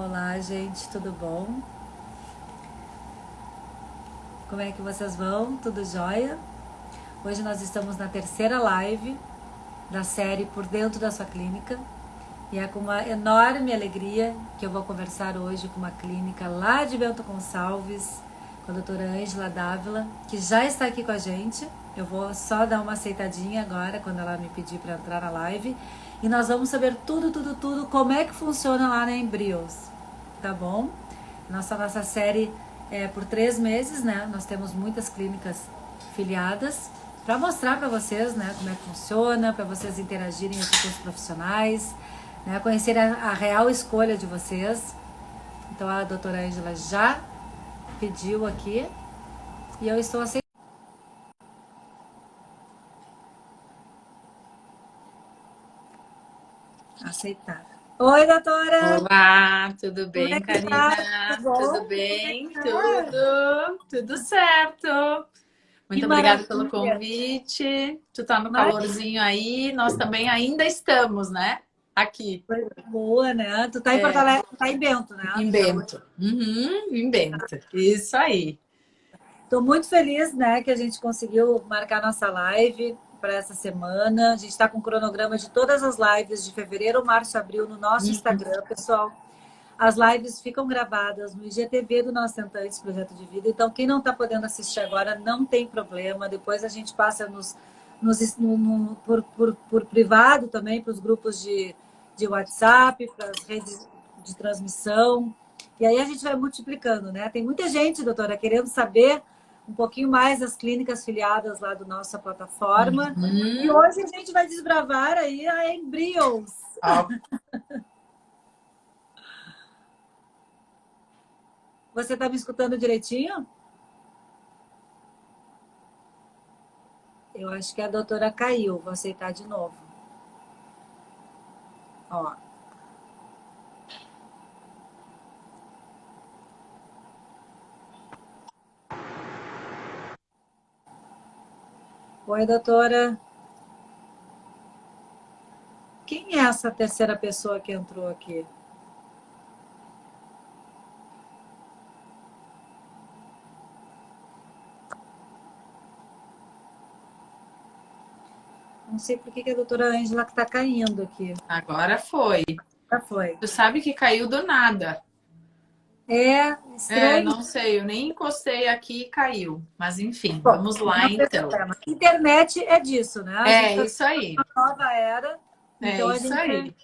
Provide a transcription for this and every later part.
Olá, gente, tudo bom? Como é que vocês vão? Tudo jóia? Hoje nós estamos na terceira live da série Por Dentro da Sua Clínica e é com uma enorme alegria que eu vou conversar hoje com uma clínica lá de Bento Gonçalves, com a doutora Ângela Dávila, que já está aqui com a gente. Eu vou só dar uma aceitadinha agora quando ela me pedir para entrar na live e nós vamos saber tudo como é que funciona lá na Embryos, tá bom? Nossa série é por 3 meses, né? Nós temos muitas clínicas filiadas para mostrar para vocês, né, como é que funciona, para vocês interagirem aqui com os profissionais, né, conhecer a real escolha de vocês. Então a doutora Ângela já pediu aqui e eu estou aceitando. Aceitar. Oi, doutora! Olá, tudo Como é bem, que tá? Karina? Tudo bom? Tudo bem? Tudo certo. Que Muito obrigada pelo maravilha! convite. Tu tá no Mas calorzinho aí, nós também ainda estamos, né? Aqui, coisa boa, né? Tu tá em Porto Alegre, tá em Bento, né? em Bento. Uhum, em Bento. Isso aí. Estou muito feliz, né, que a gente conseguiu marcar nossa live para essa semana. A gente está com o cronograma de todas as lives de fevereiro, março, abril no nosso Instagram, pessoal. As lives ficam gravadas no IGTV do Nós Tentantes Projeto de Vida. Então, quem não está podendo assistir agora, não tem problema. Depois a gente passa por privado também, para os grupos de WhatsApp, para as redes de transmissão. E aí a gente vai multiplicando, né? Tem muita gente, doutora, querendo saber um pouquinho mais das clínicas filiadas lá da nossa plataforma. E Uhum. hoje a gente vai desbravar aí a Embryos. Ó, Você está me escutando direitinho? Eu acho que a doutora caiu. Vou aceitar de novo. Ó. Oi, doutora. Quem é essa terceira pessoa que entrou aqui? Não sei por que a doutora Ângela está caindo aqui. agora foi. Já foi. Tu sabe que caiu do nada. É É, estranho. não sei, eu nem encostei aqui e caiu. Mas enfim, Bom, vamos lá não tem então. problema. Internet é disso, né? A gente É está isso aí. numa nova era, É então a isso gente, aí.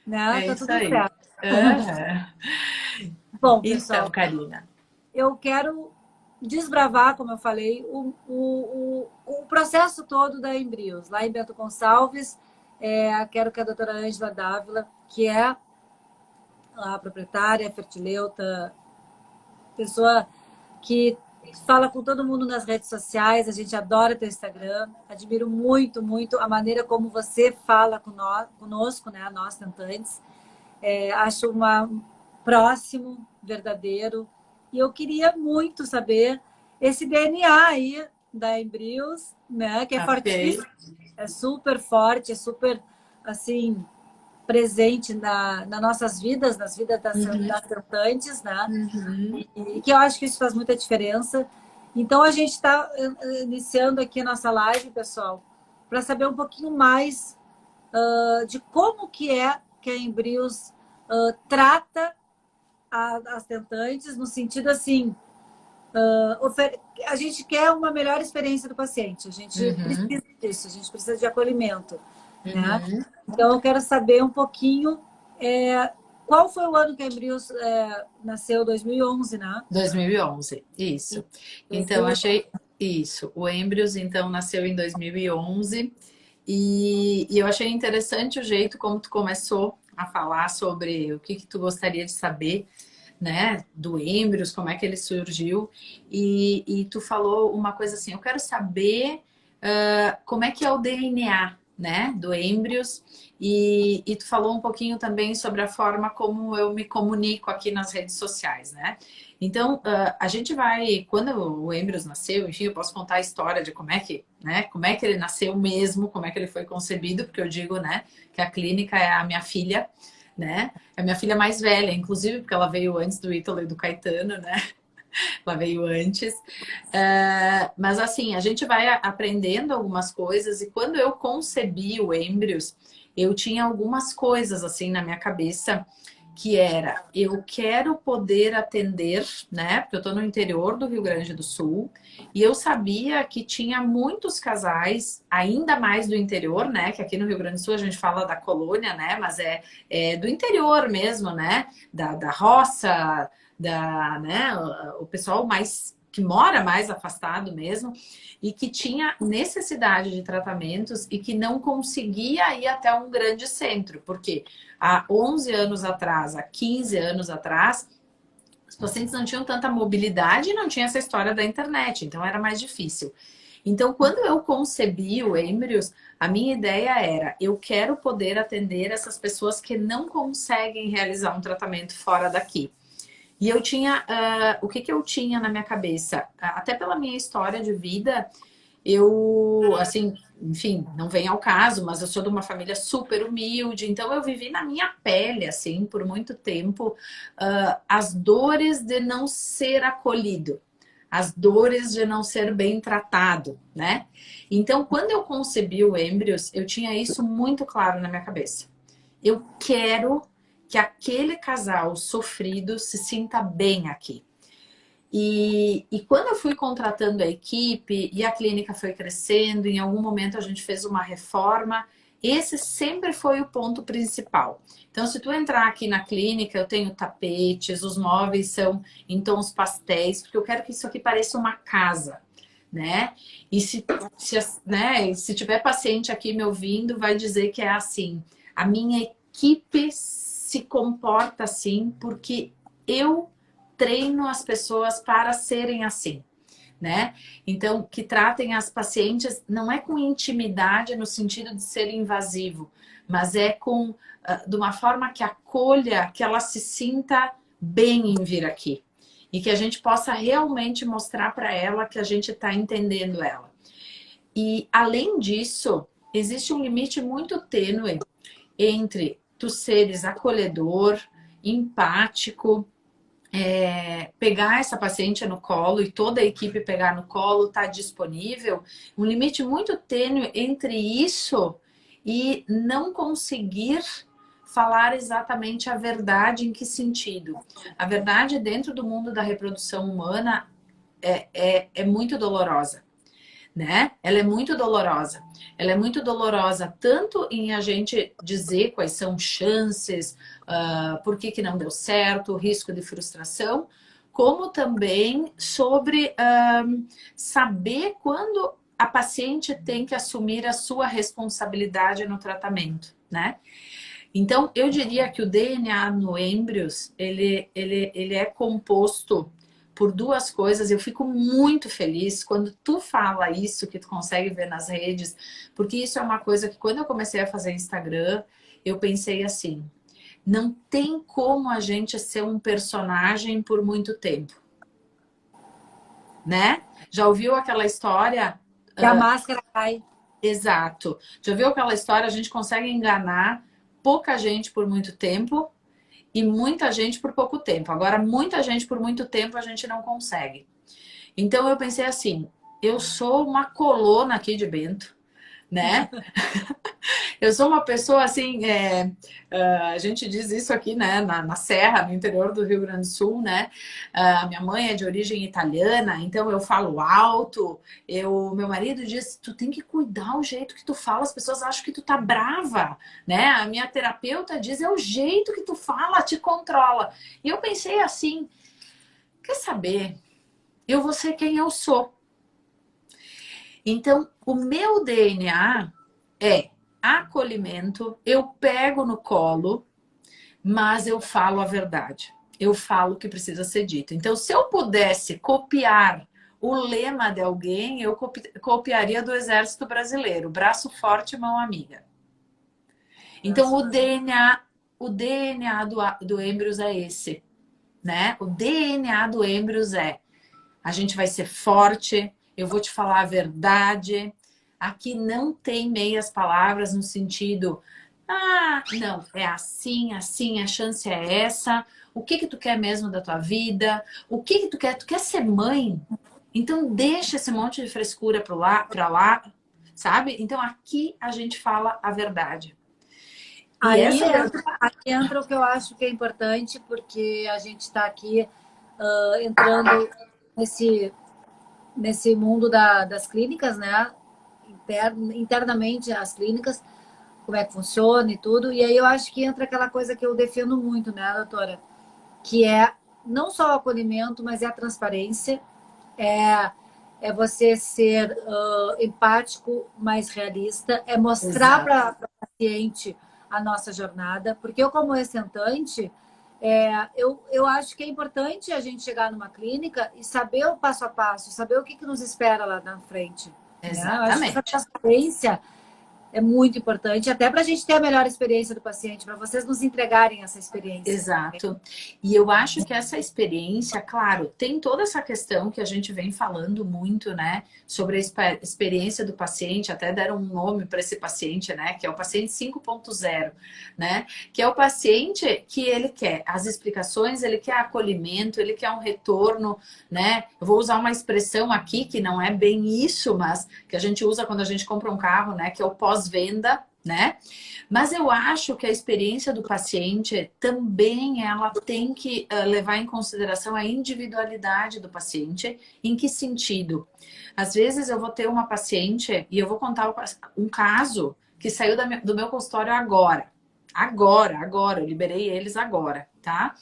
né, É tá isso tudo aí. certo. Aham. Bom, Então, pessoal, Karina. eu quero desbravar, como eu falei, o processo todo da Embryos, lá em Bento Gonçalves. Quero que a doutora Ângela Dávila, que é a proprietária, fertileuta, pessoa que fala com todo mundo nas redes sociais, a gente adora teu Instagram, admiro muito a maneira como você fala conosco, né, nós tentantes. Acho próximo, verdadeiro. E eu queria muito saber esse DNA aí da Embryos, né? Que é Ok. fortíssimo, é super forte, é super, assim, presente nas nossas vidas, nas vidas Uhum, das tentantes, né? uhum. E que eu acho que isso faz muita diferença. Então, a gente está iniciando aqui a nossa live, pessoal, para saber um pouquinho mais de como que é que a Embryos trata as tentantes, no sentido assim, a gente quer uma melhor experiência do paciente, a gente Uhum, precisa disso, a gente precisa de acolhimento, né? uhum. Então, eu quero saber um pouquinho qual foi o ano que a Embryos nasceu, 2011, né? 2011, isso. Então, 2011. achei isso. O Embryos, então, nasceu em 2011 e eu achei interessante o jeito como tu começou a falar sobre o que tu gostaria de saber, né, do Embryos, como é que ele surgiu. E tu falou uma coisa assim, eu quero saber como é que é o DNA, né, do Embryos. E tu falou um pouquinho também sobre a forma como eu me comunico aqui nas redes sociais, né? Então, a gente vai, quando o Embryos nasceu, enfim, eu posso contar a história de como é que, né, como é que ele nasceu mesmo, como é que ele foi concebido, porque eu digo, né, que a clínica é a minha filha, né? É a minha filha mais velha, inclusive, porque ela veio antes do Ítalo e do Caetano, né? Ela veio antes. Mas assim, a gente vai aprendendo algumas coisas e quando eu concebi o Embryos, eu tinha algumas coisas assim na minha cabeça que era, eu quero poder atender, né? Porque eu tô no interior do Rio Grande do Sul e eu sabia que tinha muitos casais, ainda mais do interior, né? Que aqui no Rio Grande do Sul a gente fala da colônia, né? Mas é do interior mesmo, né? Da roça, né? O pessoal mais que mora mais afastado mesmo e que tinha necessidade de tratamentos e que não conseguia ir até um grande centro, porque há 11 anos atrás, há 15 anos atrás, os pacientes não tinham tanta mobilidade e não tinha essa história da internet, então era mais difícil. Então, quando eu concebi o Embryos, a minha ideia era, eu quero poder atender essas pessoas que não conseguem realizar um tratamento fora daqui. E eu tinha, o que eu tinha na minha cabeça? Até pela minha história de vida, eu, assim, enfim, não vem ao caso, mas eu sou de uma família super humilde, então eu vivi na minha pele, assim, por muito tempo, as dores de não ser acolhido, as dores de não ser bem tratado, né? Então, quando eu concebi o Embryos, eu tinha isso muito claro na minha cabeça. Eu quero que aquele casal sofrido se sinta bem aqui. E quando eu fui contratando a equipe e a clínica foi crescendo, em algum momento a gente fez uma reforma, esse sempre foi o ponto principal. Então, se tu entrar aqui na clínica, eu tenho tapetes, os móveis são em tons pastéis, porque eu quero que isso aqui pareça uma casa, né? E se tiver paciente aqui me ouvindo, vai dizer que é assim. A minha equipe se comporta assim porque eu treino as pessoas para serem assim, né? Então, que tratem as pacientes não é com intimidade no sentido de ser invasivo, mas é com de uma forma que acolha, que ela se sinta bem em vir aqui e que a gente possa realmente mostrar para ela que a gente está entendendo ela. E além disso, existe um limite muito tênue entre tu seres acolhedor, empático, pegar essa paciente no colo e toda a equipe pegar no colo, tá disponível, um limite muito tênue entre isso e não conseguir falar exatamente a verdade em que sentido. A verdade dentro do mundo da reprodução humana é muito dolorosa, né? Ela é muito dolorosa. Ela é muito dolorosa tanto em a gente dizer quais são chances, por que não deu certo, o risco de frustração, como também sobre saber quando a paciente tem que assumir a sua responsabilidade no tratamento, né? Então, eu diria que o DNA no Embryos, ele é composto por duas coisas. Eu fico muito feliz quando tu fala isso, que tu consegue ver nas redes, porque isso é uma coisa que quando eu comecei a fazer Instagram, eu pensei assim, não tem como a gente ser um personagem por muito tempo, né? Já ouviu aquela história? E a máscara cai. Exato. Já viu aquela história? A gente consegue enganar pouca gente por muito tempo e muita gente por pouco tempo. Agora, muita gente por muito tempo a gente não consegue. Então eu pensei assim, eu sou uma colona aqui de Bento, né? Eu sou uma pessoa assim, a gente diz isso aqui, né, na Serra, no interior do Rio Grande do Sul, né? Minha mãe é de origem italiana, então eu falo alto. Meu marido diz, tu tem que cuidar o jeito que tu fala, as pessoas acham que tu tá brava, né? A minha terapeuta diz, é o jeito que tu fala, te controla. E eu pensei assim, quer saber? Eu vou ser quem eu sou. Então, o meu DNA é acolhimento, eu pego no colo, mas eu falo a verdade. Eu falo o que precisa ser dito. Então, se eu pudesse copiar o lema de alguém, eu copiaria do Exército Brasileiro, braço forte, mão amiga. Então, o DNA do Embryos é esse, né? O DNA do Embryos é a gente vai ser forte, eu vou te falar a verdade. Aqui não tem meias palavras no sentido Ah, não, é assim, assim, a chance é essa. O que que tu quer mesmo da tua vida? O que que tu quer? Tu quer ser mãe? Então deixa esse monte de frescura pra lá, sabe? Então aqui a gente fala a verdade. E Aí essa entra, aí entra o que eu acho que é importante, porque a gente está aqui entrando nesse, nesse mundo das clínicas, né? Internamente as clínicas, como é que funciona e tudo. E aí eu acho que entra aquela coisa que eu defendo muito, né, doutora? Que é não só o acolhimento, mas é a transparência, é, é você ser empático, mais realista, é mostrar exato. para o paciente a nossa jornada, porque eu, como ex-tentante, eu acho que é importante a gente chegar numa clínica e saber o passo a passo, saber o que, que nos espera lá na frente. Né? Eu acho que essa Exatamente. transparência é muito importante, até para a gente ter a melhor experiência do paciente, para vocês nos entregarem essa experiência. Exato. E eu acho que essa experiência, claro, tem toda essa questão que a gente vem falando muito, né, sobre a experiência do paciente, até deram um nome para esse paciente, né, que é o paciente 5.0, né, que é o paciente que ele quer as explicações, ele quer acolhimento, ele quer um retorno, né. Eu vou usar uma expressão aqui que não é bem isso, mas que a gente usa quando a gente compra um carro, né, que é o pós-venda, né? Mas eu acho que a experiência do paciente também ela tem que levar em consideração a individualidade do paciente. Em que sentido? Às vezes eu vou ter uma paciente e eu vou contar um caso que saiu do meu consultório agora. Agora, eu liberei eles agora, tá?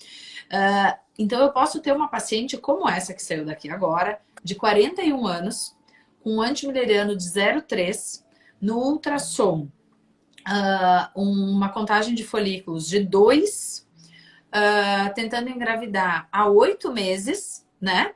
Então eu posso ter uma paciente como essa que saiu daqui agora, de 41 anos, com um antimileriano de 0,3, no ultrassom uma contagem de folículos de 2, tentando engravidar há 8 meses, né?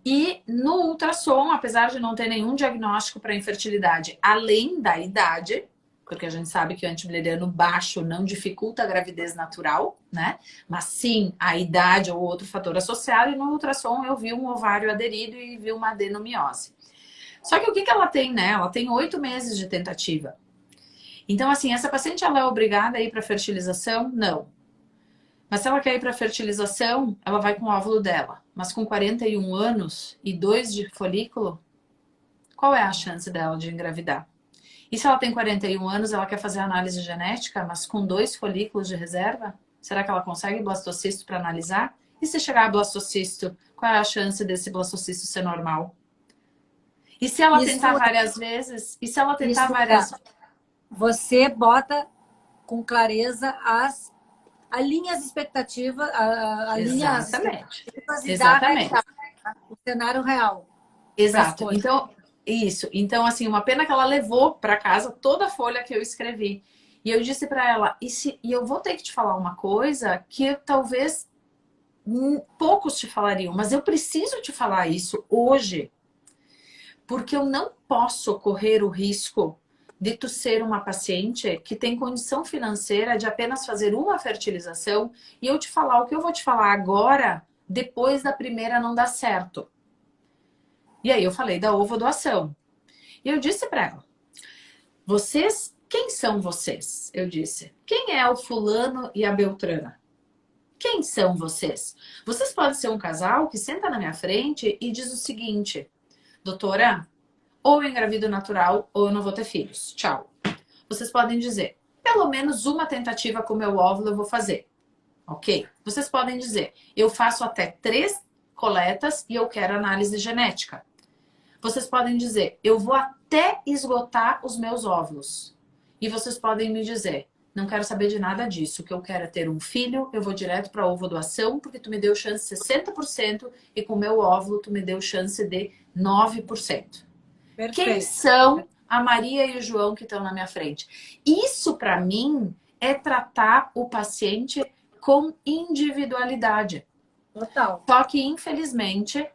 E no ultrassom, apesar de não ter nenhum diagnóstico para infertilidade, além da idade, porque a gente sabe que o antimileriano baixo não dificulta a gravidez natural, né? Mas sim a idade ou outro fator associado, e no ultrassom eu vi um ovário aderido e vi uma adenomiose. Só que o que ela tem, né? Ela tem 8 meses de tentativa. Então, assim, essa paciente ela é obrigada a ir para fertilização? Não. Mas se ela quer ir para fertilização, ela vai com o óvulo dela. Mas com 41 anos e 2 de folículo, qual é a chance dela de engravidar? E se ela tem 41 anos, ela quer fazer análise genética, mas com 2 folículos de reserva? Será que ela consegue blastocisto para analisar? E se chegar a blastocisto, qual é a chance desse blastocisto ser normal? E se ela Isso, tentar várias vezes? E se ela tentar isso várias você bota com clareza alinha as expectativas, alinha as Exatamente. expectativas e dá a Exatamente. realidade, tá? O cenário real para Exato. escolha. Então, isso. Então, assim, uma pena que ela levou para casa toda a folha que eu escrevi. E eu disse para ela, e eu vou ter que te falar uma coisa que talvez poucos te falariam, mas eu preciso te falar isso hoje, porque eu não posso correr o risco de tu ser uma paciente que tem condição financeira de apenas fazer uma fertilização e eu te falar o que eu vou te falar agora, depois da primeira não dar certo. E aí eu falei da ovodoação. E eu disse para ela, vocês, quem são vocês? Eu disse, quem é o fulano e a beltrana? Quem são vocês? Vocês podem ser um casal que senta na minha frente e diz o seguinte, doutora, ou eu engravido natural ou eu não vou ter filhos. Tchau. Vocês podem dizer, pelo menos uma tentativa com o meu óvulo eu vou fazer. Ok? Vocês podem dizer, eu faço até 3 coletas e eu quero análise genética. Vocês podem dizer, eu vou até esgotar os meus óvulos. E vocês podem me dizer, não quero saber de nada disso. O que eu quero é ter um filho, eu vou direto para a ovodoação, porque tu me deu chance de 60% e com o meu óvulo tu me deu chance de 9%. Perfeito. Quem são a Maria e o João que estão na minha frente? Isso, para mim, é tratar o paciente com individualidade. Total. Só que, infelizmente,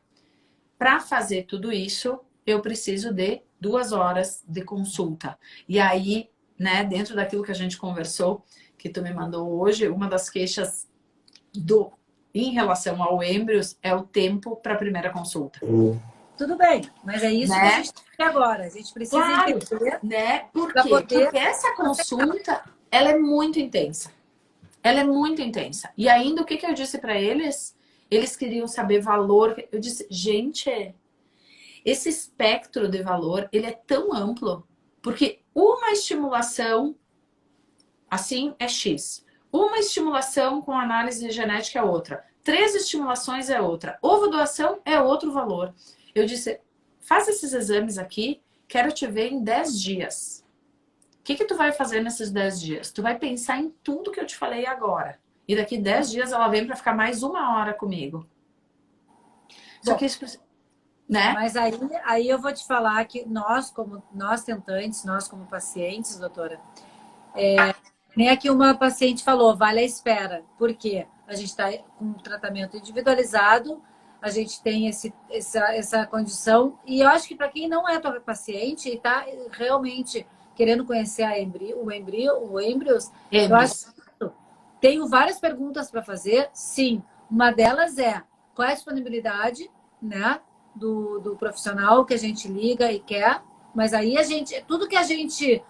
para fazer tudo isso, eu preciso de 2 horas de consulta. E aí, né, dentro daquilo que a gente conversou, que tu me mandou hoje, uma das queixas em relação ao êmbrios é o tempo para a primeira consulta. Tudo bem, mas é isso, né, que a gente tem agora. A gente precisa claro, entender, né? Por para quê? poder... Porque essa consulta ela é muito intensa. Ela é muito intensa. E ainda o que eu disse para eles? Eles queriam saber valor. Eu disse, gente, esse espectro de valor, ele é tão amplo. Porque uma estimulação, assim, é X. Uma estimulação com análise genética é outra. 3 estimulações é outra. Ovo doação é outro valor. Eu disse, faz esses exames aqui, quero te ver em 10 dias. O que tu vai fazer nesses 10 dias? Tu vai pensar em tudo que eu te falei agora. E daqui 10 dias ela vem para ficar mais 1 hora comigo. Só que isso, né? Mas aí eu vou te falar que nós tentantes, nós como pacientes, doutora, nem aqui uma paciente falou, vale a espera. Por quê? A gente está com um tratamento individualizado, a gente tem essa condição, e eu acho que para quem não é tua paciente e está realmente querendo conhecer o Embryos, eu acho que tenho várias perguntas para fazer. Sim, uma delas é qual é a disponibilidade, né, do profissional que a gente liga e quer, mas aí tudo que a gente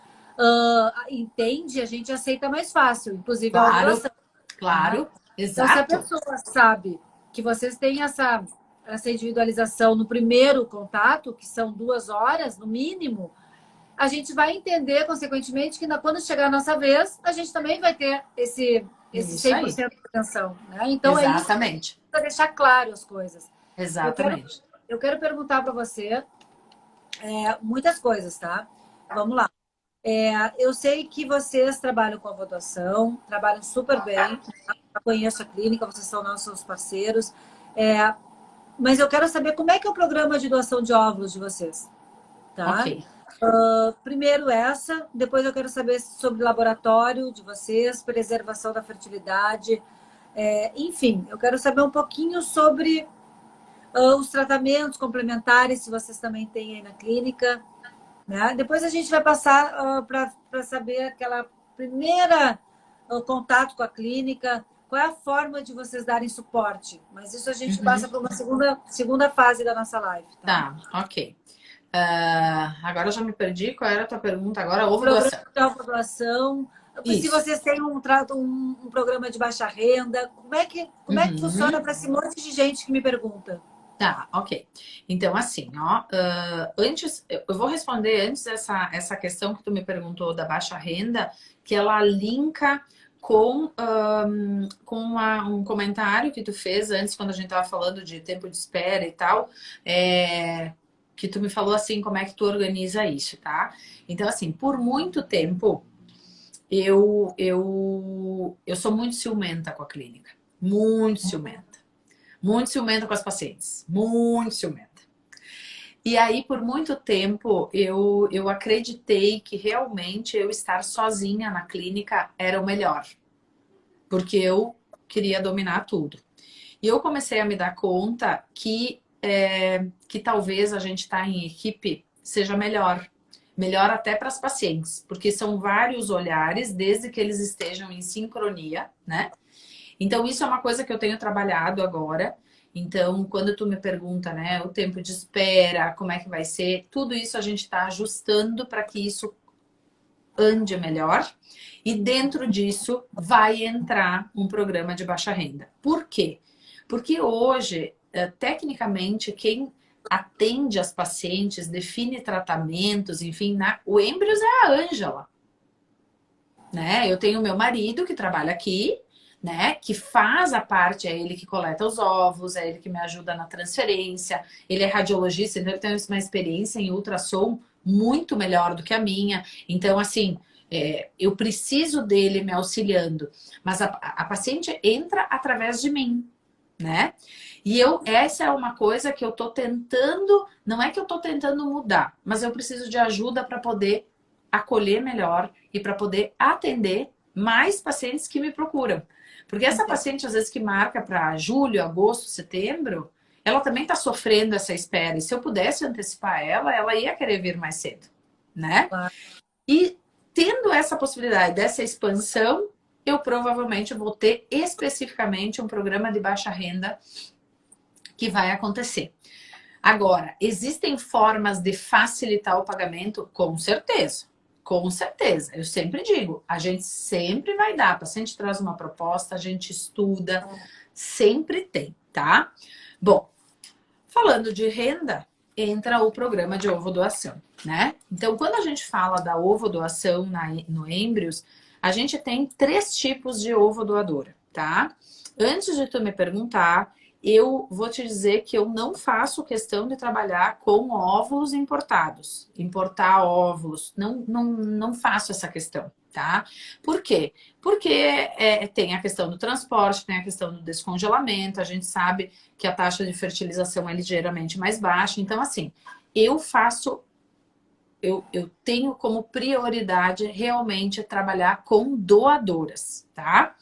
entende, a gente aceita mais fácil, inclusive a ovulação. Claro, Tá? exato. Então, se a pessoa sabe que vocês têm essa individualização no primeiro contato, que são 2 horas, no mínimo, a gente vai entender, consequentemente, que quando chegar a nossa vez, a gente também vai ter esse 100% de atenção. Né? Então, exatamente. É isso para deixar claro as coisas. Exatamente. Eu quero perguntar para você muitas coisas, tá? Vamos lá. Eu sei que vocês trabalham com a doação, trabalham super bem. Eu conheço a clínica, vocês são nossos parceiros. Mas eu quero saber como é que é o programa de doação de óvulos de vocês. Tá? Ok. Primeiro depois eu quero saber sobre o laboratório de vocês, preservação da fertilidade. Enfim, eu quero saber um pouquinho sobre os tratamentos complementares, se vocês também têm aí na clínica. Né? Depois a gente vai passar para saber aquela primeira contato com a clínica, qual é a forma de vocês darem suporte. Mas isso a gente passa para uma segunda fase da nossa live. Tá, ok. Agora eu já me perdi. Qual era a tua pergunta agora? Ovulação. Ovulação. Se vocês têm um programa de baixa renda, como é que funciona para esse monte de gente que me pergunta? Tá, ok. Então, assim, ó, antes, eu vou responder antes essa questão que tu me perguntou da baixa renda, que ela linka com um comentário que tu fez antes, quando a gente tava falando de tempo de espera e tal, que tu me falou assim, como é que tu organiza isso, tá? Então, assim, por muito tempo, eu sou muito ciumenta com a clínica. Muito ciumenta. Muito ciumenta com as pacientes. Muito ciumenta. E aí, por muito tempo, eu acreditei que realmente eu estar sozinha na clínica era o melhor. Porque eu queria dominar tudo. E eu comecei a me dar conta que talvez a gente estar em equipe seja melhor. Melhor até para as pacientes. Porque são vários olhares, desde que eles estejam em sincronia, né? Então, isso é uma coisa que eu tenho trabalhado agora. Então, quando tu me pergunta, né, o tempo de espera, como é que vai ser, tudo isso a gente está ajustando para que isso ande melhor. E dentro disso vai entrar um programa de baixa renda. Por quê? Porque hoje, tecnicamente, quem atende as pacientes, define tratamentos, enfim, o Embryos é a Ângela. Né? Eu tenho meu marido que trabalha aqui, né? Que faz a parte, é ele que coleta os ovos, é ele que me ajuda na transferência, ele é radiologista, então ele tem uma experiência em ultrassom muito melhor do que a minha. Então, assim, eu preciso dele me auxiliando. Mas a paciente entra através de mim, né? E essa é uma coisa que eu tô tentando, não é que eu tô tentando mudar, mas eu preciso de ajuda para poder acolher melhor e para poder atender mais pacientes que me procuram. Porque essa paciente, às vezes, que marca para julho, agosto, setembro, ela também está sofrendo essa espera. E se eu pudesse antecipar ela ia querer vir mais cedo, né? Claro. E tendo essa possibilidade dessa expansão, eu provavelmente vou ter especificamente um programa de baixa renda que vai acontecer. Agora, existem formas de facilitar o pagamento? Com certeza. Com certeza, eu sempre digo, a gente sempre vai dar, o paciente traz uma proposta, a gente estuda, sempre tem, tá? Bom, falando de renda, entra o programa de ovodoação, né? Então, quando a gente fala da ovodoação no Embryos, a gente tem 3 tipos de ovodoadora, tá? Antes de tu me perguntar, eu vou te dizer que eu não faço questão de trabalhar com óvulos importados. Importar óvulos, não faço essa questão, tá? Por quê? Porque tem a questão do transporte, tem a questão do descongelamento, a gente sabe que a taxa de fertilização é ligeiramente mais baixa. Então, assim, eu tenho como prioridade realmente trabalhar com doadoras, tá?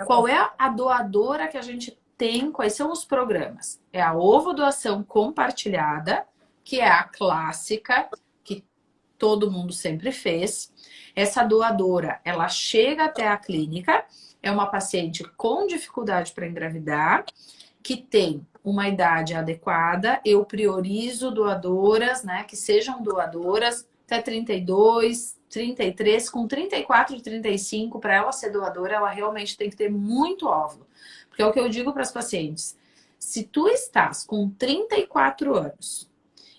Qual é a doadora que a gente tem? Quais são os programas? É a ovodoação compartilhada, que é a clássica, que todo mundo sempre fez. Essa doadora, ela chega até a clínica, é uma paciente com dificuldade para engravidar, que tem uma idade adequada. Eu priorizo doadoras, né, que sejam doadoras até 32, 33, com 34 e 35, para ela ser doadora, ela realmente tem que ter muito óvulo. Porque é o que eu digo para as pacientes. Se tu estás com 34 anos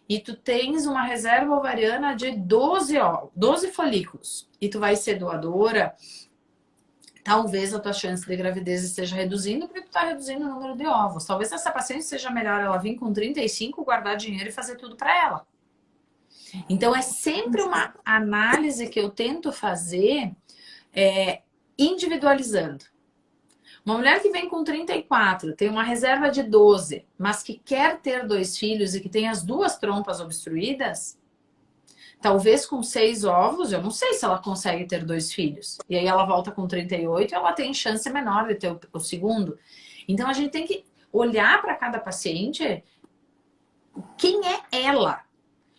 e tu tens uma reserva ovariana de 12 folículos e tu vai ser doadora, talvez a tua chance de gravidez esteja reduzindo porque tu está reduzindo o número de óvulos. Talvez essa paciente seja melhor ela vir com 35, guardar dinheiro e fazer tudo para ela. Então, é sempre uma análise que eu tento fazer individualizando. Uma mulher que vem com 34, tem uma reserva de 12, mas que quer ter 2 filhos e que tem as 2 trompas obstruídas, talvez com 6 óvulos, eu não sei se ela consegue ter 2 filhos. E aí ela volta com 38 e ela tem chance menor de ter o segundo. Então, a gente tem que olhar para cada paciente quem é ela.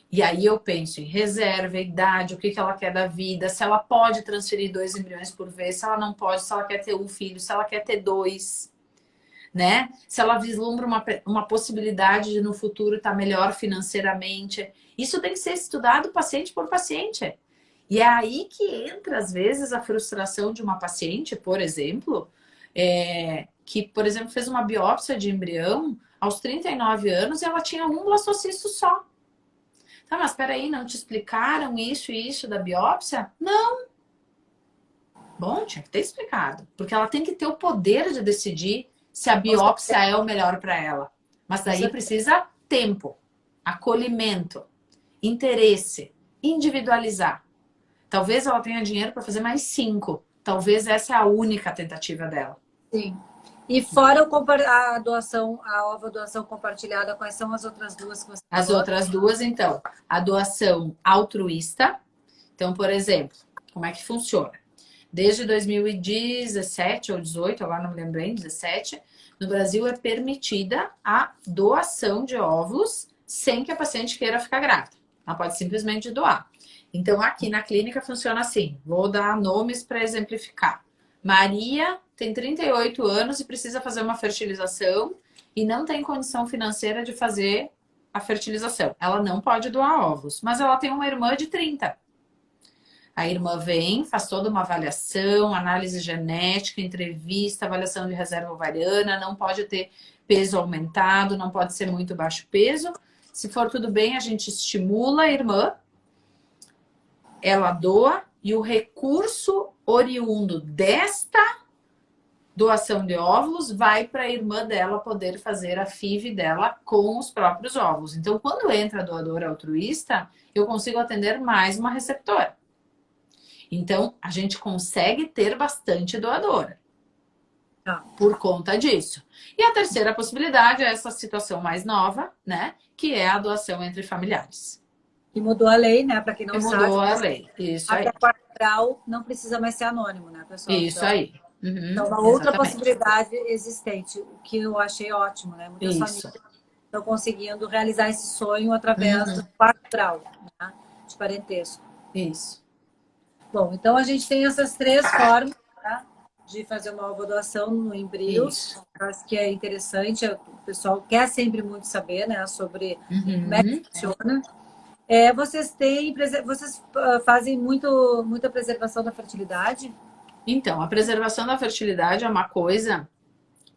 E aí eu penso em reserva, idade, o que ela quer da vida, se ela pode transferir 2 embriões por vez, se ela não pode, se ela quer ter 1 filho, se ela quer ter 2, né? Se ela vislumbra uma possibilidade de no futuro estar melhor financeiramente. Isso tem que ser estudado paciente por paciente. E é aí que entra, às vezes, a frustração de uma paciente, por exemplo, que, por exemplo, fez uma biópsia de embrião aos 39 anos e ela tinha um blastocisto só. Tá, mas peraí, não te explicaram isso e isso da biópsia? Não. Bom, tinha que ter explicado. Porque ela tem que ter o poder de decidir se a biópsia é o melhor para ela. Mas daí precisa tempo, acolhimento, interesse, individualizar. Talvez ela tenha dinheiro para fazer mais 5. Talvez essa é a única tentativa dela. Sim. E fora a doação, a ovodoação compartilhada, quais são as outras 2 que você falou? As outras 2, então, a doação altruísta. Então, por exemplo, como é que funciona? Desde 2017 ou 18, agora não me lembro bem, 17, no Brasil é permitida a doação de óvulos sem que a paciente queira ficar grávida. Ela pode simplesmente doar. Então, aqui na clínica funciona assim. Vou dar nomes para exemplificar. Maria tem 38 anos e precisa fazer uma fertilização e não tem condição financeira de fazer a fertilização. Ela não pode doar óvulos, mas ela tem uma irmã de 30. A irmã vem, faz toda uma avaliação, análise genética, entrevista, avaliação de reserva ovariana, não pode ter peso aumentado, não pode ser muito baixo peso. Se for tudo bem, a gente estimula a irmã, ela doa e o recurso oriundo desta doação de óvulos vai para a irmã dela poder fazer a FIV dela com os próprios óvulos. Então, quando entra a doadora altruísta, eu consigo atender mais uma receptora. Então, a gente consegue ter bastante doadora por conta disso. E a terceira possibilidade é essa situação mais nova, né? Que é a doação entre familiares. E mudou a lei, né? Para quem não sabe. Mudou a lei. Isso aí. Até 4º grau não precisa mais ser anônimo, né, pessoal? Isso então, aí. Então, uma outra possibilidade existente, o que eu achei ótimo, né? Muitas famílias estão conseguindo realizar esse sonho através do 4º grau, né, de parentesco. Isso. Bom, então a gente tem essas 3 formas, tá, de fazer uma ovodoação no embrião. Acho que é interessante, o pessoal quer sempre muito saber, né, sobre como é que funciona. Vocês fazem muita preservação da fertilidade? Então, a preservação da fertilidade é uma coisa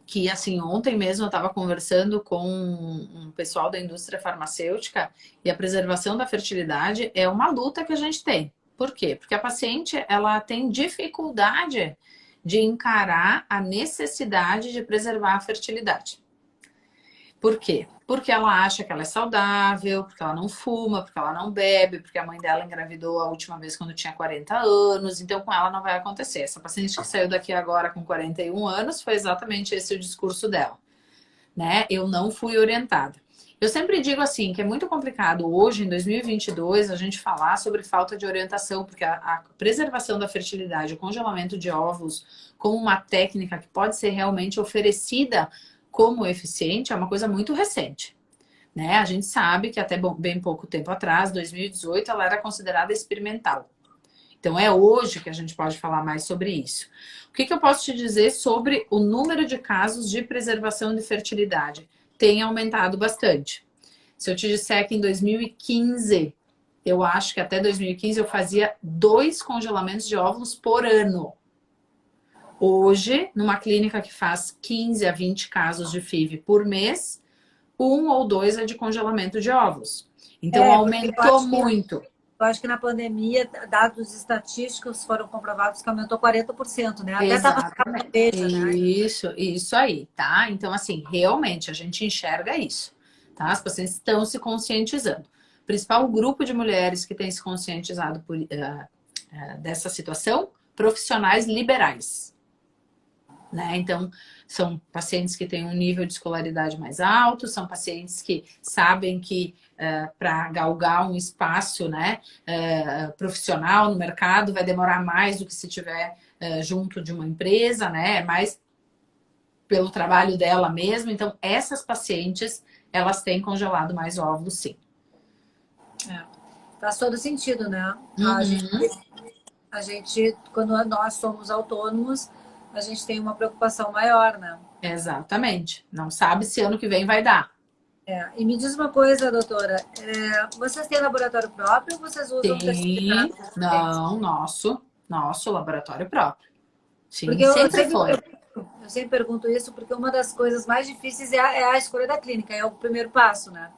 que, assim, ontem mesmo eu estava conversando com um pessoal da indústria farmacêutica e a preservação da fertilidade é uma luta que a gente tem. Por quê? Porque a paciente, ela tem dificuldade de encarar a necessidade de preservar a fertilidade. Por quê? Porque ela acha que ela é saudável, porque ela não fuma, porque ela não bebe, porque a mãe dela engravidou a última vez quando tinha 40 anos, então com ela não vai acontecer. Essa paciente que saiu daqui agora com 41 anos, foi exatamente esse o discurso dela, né? Eu não fui orientada. Eu sempre digo assim, que é muito complicado hoje, em 2022, a gente falar sobre falta de orientação, porque a preservação da fertilidade, o congelamento de óvulos, como uma técnica que pode ser realmente oferecida como eficiente, é uma coisa muito recente. Né? A gente sabe que até bem pouco tempo atrás, 2018, ela era considerada experimental. Então é hoje que a gente pode falar mais sobre isso. O que eu posso te dizer sobre o número de casos de preservação de fertilidade? Tem aumentado bastante. Se eu te disser que em 2015, eu acho que até 2015 eu fazia 2 congelamentos de óvulos por ano. Hoje, numa clínica que faz 15 a 20 casos de FIV por mês, 1 ou 2 é de congelamento de óvulos. Então, aumentou muito. Eu acho que na pandemia, dados estatísticos foram comprovados que aumentou 40%, né? Até Exatamente. Isso aí, tá? Então, assim, realmente a gente enxerga isso, tá? As pacientes estão se conscientizando. O principal grupo de mulheres que tem se conscientizado dessa situação, profissionais liberais. Né? Então, são pacientes que têm um nível de escolaridade mais alto, são pacientes que sabem que para galgar um espaço, né, profissional no mercado vai demorar mais do que se tiver junto de uma empresa, né, mais pelo trabalho dela mesma. Então, essas pacientes, elas têm congelado mais óvulos, sim. Faz todo sentido, né? Uhum. A gente, quando nós somos autônomos, a gente tem uma preocupação maior, né? Exatamente. Não sabe se ano que vem vai dar. E me diz uma coisa, doutora, vocês têm laboratório próprio ou vocês usam Sim, não, nosso laboratório próprio. Sim, porque sempre foi. Eu sempre pergunto isso porque uma das coisas mais difíceis é a escolha da clínica, é o primeiro passo, né?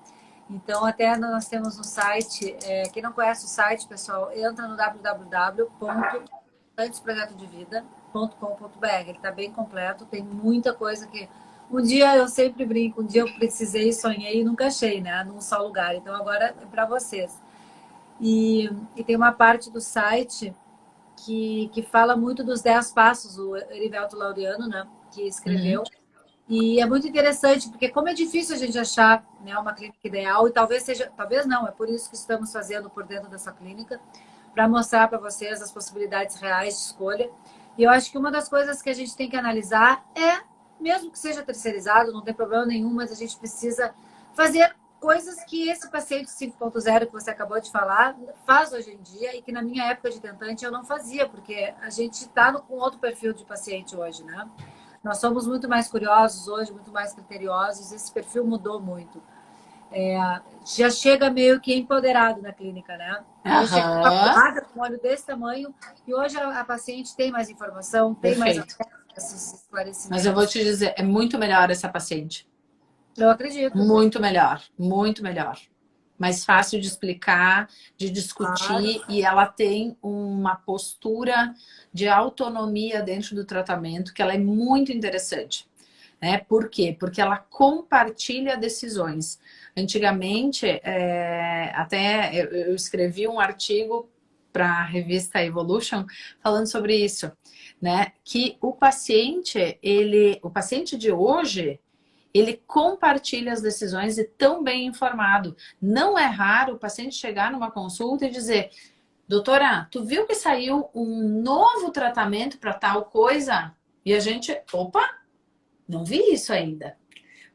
Então, até nós temos no site, quem não conhece o site, pessoal, entra no www.antesprojetodevida.com.br. Ele está bem completo, tem muita coisa que... Um dia eu sempre brinco, um dia eu precisei, sonhei e nunca achei, né? Num só lugar. Então, agora é para vocês. E tem uma parte do site que fala muito dos 10 passos, o Erivelto Laureano, né? Que escreveu. E é muito interessante, porque como é difícil a gente achar, né, uma clínica ideal, e talvez não, é por isso que estamos fazendo por dentro dessa clínica, para mostrar para vocês as possibilidades reais de escolha. E eu acho que uma das coisas que a gente tem que analisar mesmo que seja terceirizado, não tem problema nenhum, mas a gente precisa fazer coisas que esse paciente 5.0 que você acabou de falar faz hoje em dia e que na minha época de tentante eu não fazia, porque a gente está com outro perfil de paciente hoje, né? Nós somos muito mais curiosos hoje, muito mais criteriosos, esse perfil mudou muito. Já chega meio que empoderado na clínica, né? Eu chego com um olho desse tamanho e hoje a paciente tem mais informação, tem mais esses esclarecimentos. Mas eu vou te dizer, é muito melhor essa paciente. Eu acredito. Muito melhor, muito melhor. Mais fácil de explicar, de discutir, e ela tem uma postura de autonomia dentro do tratamento que ela é muito interessante. Né? Por quê? Porque ela compartilha decisões. Antigamente, até eu escrevi um artigo para a revista Evolution falando sobre isso, né? Que o paciente de hoje, ele compartilha as decisões e tão bem informado. Não é raro o paciente chegar numa consulta e dizer: doutora, tu viu que saiu um novo tratamento para tal coisa? E a gente, opa, não vi isso ainda.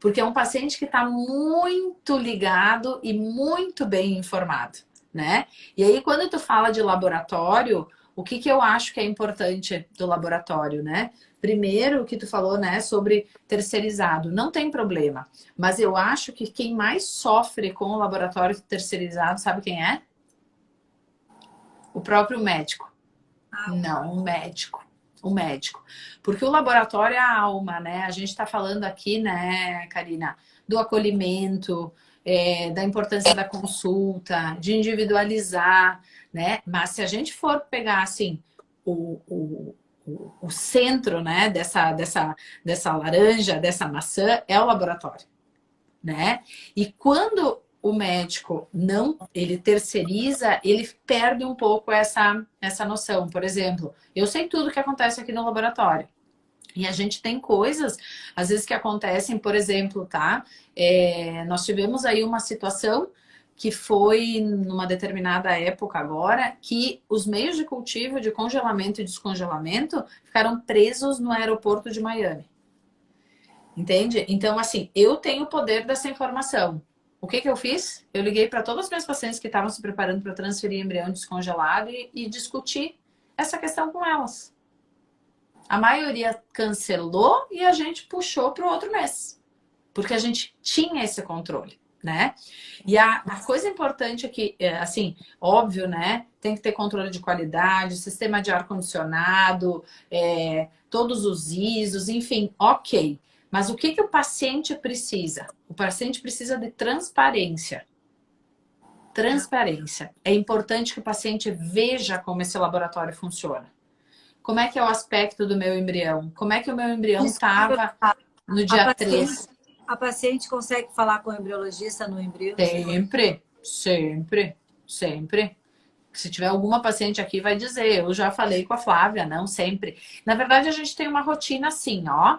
Porque é um paciente que está muito ligado e muito bem informado, né? E aí, quando tu fala de laboratório, o que que eu acho que é importante do laboratório, né? Primeiro, o que tu falou, né, sobre terceirizado. Não tem problema, mas eu acho que quem mais sofre com o laboratório terceirizado, sabe quem é? O próprio médico. Não, o médico. O médico. Porque o laboratório é a alma, né? A gente está falando aqui, né, Karina, do acolhimento, da importância da consulta, de individualizar, né? Mas se a gente for pegar, assim, o centro, né, dessa laranja, dessa maçã, é o laboratório, né? E quando o médico não, ele terceiriza, ele perde um pouco essa noção. Por exemplo, eu sei tudo que acontece aqui no laboratório. E a gente tem coisas, às vezes, que acontecem, por exemplo, tá? Nós tivemos aí uma situação que foi numa determinada época agora, que os meios de cultivo, de congelamento e descongelamento ficaram presos no aeroporto de Miami. Entende? Então, assim, eu tenho o poder dessa informação. O que que eu fiz? Eu liguei para todos os meus pacientes que estavam se preparando para transferir embrião descongelado e discuti essa questão com elas. A maioria cancelou e a gente puxou para o outro mês. Porque a gente tinha esse controle, né? E a coisa importante é que, assim, óbvio, né? Tem que ter controle de qualidade, sistema de ar-condicionado, todos os ISOs, enfim, ok. Mas o que que o paciente precisa? O paciente precisa de transparência. Transparência. É importante que o paciente veja como esse laboratório funciona. Como é que é o aspecto do meu embrião? Como é que o meu embrião estava no dia 3? A paciente consegue falar com o embriologista no embrião? Sempre, sempre, sempre. Se tiver alguma paciente aqui, vai dizer. Eu já falei com a Flávia, não sempre. Na verdade, a gente tem uma rotina assim, ó.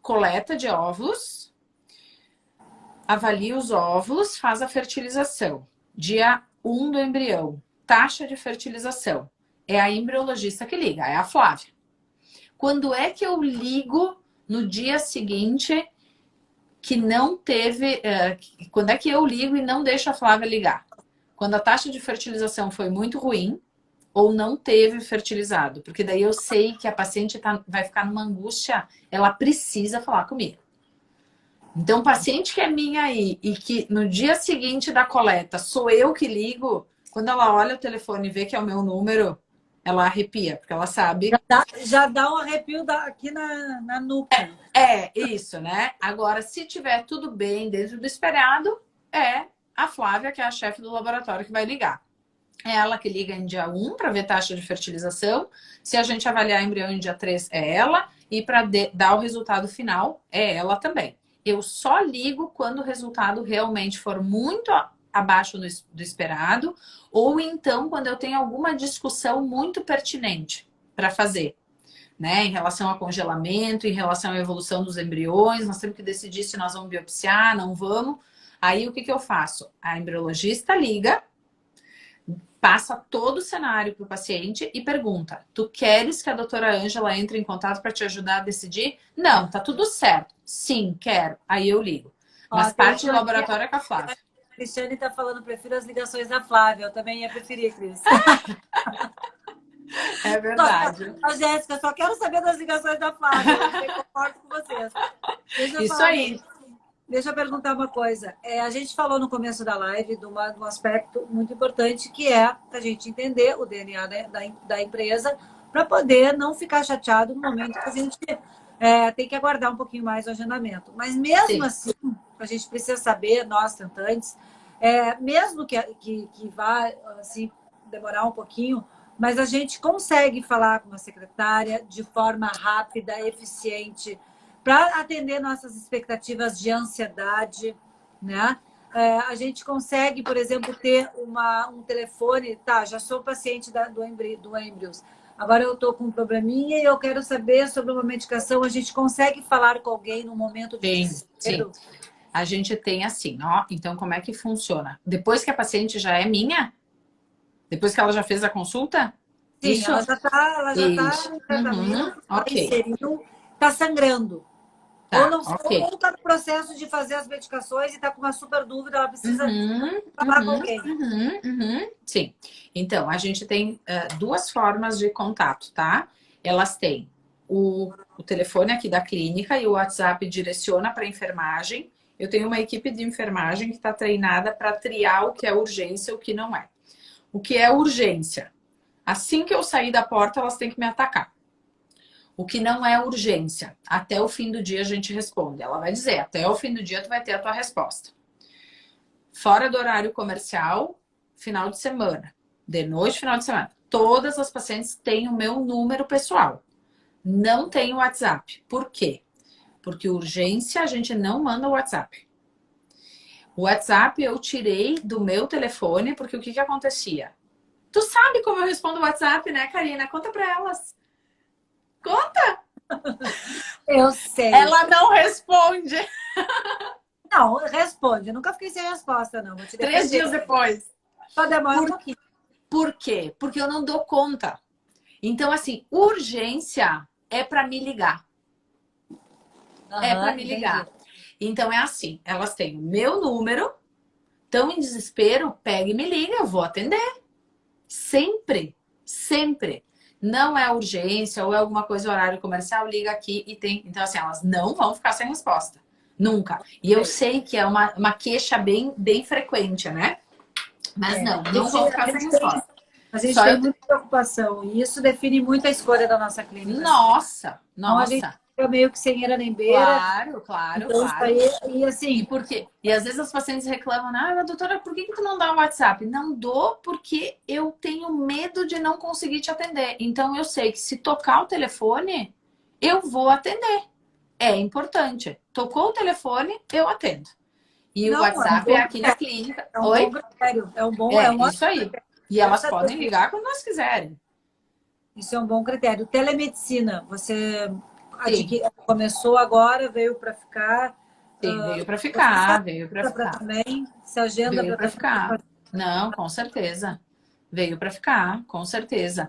Coleta de óvulos, avalia os óvulos, faz a fertilização. Dia 1 do embrião, taxa de fertilização. É a embriologista que liga, é a Flávia. Quando é que eu ligo no dia seguinte que não teve... quando é que eu ligo e não deixo a Flávia ligar? Quando a taxa de fertilização foi muito ruim ou não teve fertilizado. Porque daí eu sei que a paciente vai ficar numa angústia, ela precisa falar comigo. Então, paciente que é minha aí e que no dia seguinte da coleta sou eu que ligo, quando ela olha o telefone e vê que é o meu número, ela arrepia, porque ela sabe... Já dá um arrepio aqui na nuca. Isso, né? Agora, se tiver tudo bem dentro do esperado, é a Flávia, que é a chefe do laboratório, que vai ligar. É ela que liga em dia 1 para ver taxa de fertilização. Se a gente avaliar embrião em dia 3, é ela. E para dar o resultado final, é ela também. Eu só ligo quando o resultado realmente for muito abaixo do esperado, ou então quando eu tenho alguma discussão muito pertinente para fazer, né? Em relação a congelamento, em relação à evolução dos embriões, nós temos que decidir se nós vamos biopsiar, não vamos. Aí o que que eu faço? A embriologista liga, passa todo o cenário para o paciente e pergunta: tu queres que a doutora Ângela entre em contato para te ajudar a decidir? Não, tá tudo certo. Sim, quero. Aí eu ligo. Mas parte do laboratório é com a Flávia. A Cristiane está falando, prefiro as ligações da Flávia. Eu também ia preferir, Cris. É verdade. A Jéssica, só quero saber das ligações da Flávia. Eu concordo com vocês. Isso aí. Deixa eu perguntar uma coisa. A gente falou no começo da live de um aspecto muito importante, que é a gente entender o DNA da empresa para poder não ficar chateado no momento que a gente tem que aguardar um pouquinho mais o agendamento. Mas mesmo assim, a gente precisa saber, nós tentantes, mesmo que vá assim, demorar um pouquinho, mas a gente consegue falar com a secretária de forma rápida, eficiente, para atender nossas expectativas de ansiedade, né? A gente consegue, por exemplo, ter um telefone, tá, já sou paciente do Embryos, agora eu estou com um probleminha e eu quero saber sobre uma medicação, a gente consegue falar com alguém no momento de desespero? Sim. A gente tem assim, ó, então como é que funciona? Depois que a paciente já é minha? Depois que ela já fez a consulta? Sim, isso? Ela já está em tratamento, inseriu, está sangrando. Tá, ou está no processo de fazer as medicações e está com uma super dúvida, ela precisa falar com alguém. Sim. Então, a gente tem duas formas de contato, tá? Elas têm o telefone aqui da clínica e o WhatsApp direciona para a enfermagem. Eu tenho uma equipe de enfermagem que está treinada para triar o que é urgência e o que não é. O que é urgência? Assim que eu sair da porta, elas têm que me atacar. O que não é urgência, até o fim do dia a gente responde. Ela vai dizer, até o fim do dia tu vai ter a tua resposta. Fora do horário comercial, final de semana, de noite, final de semana. Todas as pacientes têm o meu número pessoal. Não tem o WhatsApp. Por quê? Porque urgência a gente não manda o WhatsApp. O WhatsApp eu tirei do meu telefone, porque o que que acontecia? Tu sabe como eu respondo o WhatsApp, né, Karina? Conta pra elas. Conta! Eu sei. Ela não responde. Não, responde. Eu nunca fiquei sem resposta, não. Vou te 3 dias depois. Só demora um pouquinho. Por quê? Porque eu não dou conta. Então, assim, urgência é pra me ligar. É pra me ligar. Entendi. Então, é assim. Elas têm o meu número. Estão em desespero, pega e me liga. Eu vou atender. Sempre. Sempre. Não é urgência ou é alguma coisa horário comercial, liga aqui e tem. Então, assim, elas não vão ficar sem resposta. Nunca. E eu sei que é uma queixa bem frequente, né? Mas não vão ficar sem resposta. A gente Só tem eu... muita preocupação e isso define muito a escolha da nossa clínica. Nossa, Então a gente nossa. fica meio que sem eira nem beira. Claro, claro, Então, isso claro. aí, e E assim, por quê? E às vezes as pacientes reclamam, ah, doutora, por que tu não dá o WhatsApp? Não dou porque eu tenho medo de não conseguir te atender. Então eu sei que se tocar o telefone, eu vou atender. É importante. Tocou o telefone, eu atendo. E o não, WhatsApp é aqui na clínica. é um Oi? bom critério, é um Isso ótimo aí. critério. E elas Outra podem coisa, ligar quando elas quiserem. isso é um bom critério. Telemedicina, você Sim, começou agora, veio para ficar. sim, veio para Você se ficar, veio para agenda para ficar. também, se agenda Veio para para ficar. também. Não, com certeza. Veio para ficar, com certeza.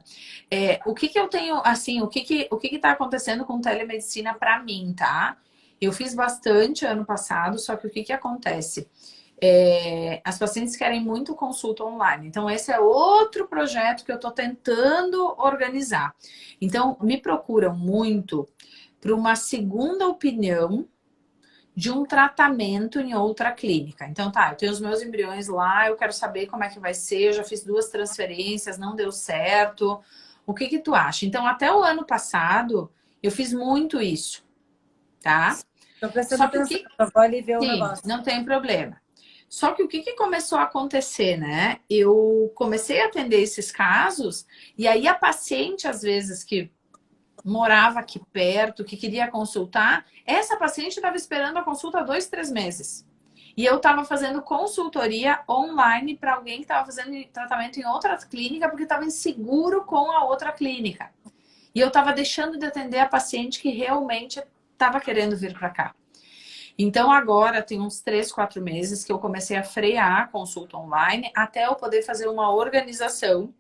O que que eu tenho, assim, o que tá acontecendo com telemedicina para mim, tá? Eu fiz bastante ano passado, só que o que que acontece? As pacientes querem muito consulta online. Então, esse é outro projeto que eu estou tentando organizar. Então, me procuram muito para uma segunda opinião de um tratamento em outra clínica. Então, tá, eu tenho os meus embriões lá, eu quero saber como é que vai ser, eu já fiz 2 transferências, não deu certo. O que que tu acha? Então, até o ano passado, eu fiz muito isso, tá? Estou prestando Só que o atenção, que... eu vou ali ver o Sim, negócio. não tem problema. Só que o que que começou a acontecer, né? Eu comecei a atender esses casos, e aí a paciente, às vezes, que morava aqui perto, que queria consultar, essa paciente estava esperando a consulta há 2, 3 meses. E eu estava fazendo consultoria online para alguém que estava fazendo tratamento em outra clínica porque estava inseguro com a outra clínica. E eu estava deixando de atender a paciente que realmente estava querendo vir para cá. Então agora tem uns 3, 4 meses que eu comecei a frear a consulta online até eu poder fazer uma organização,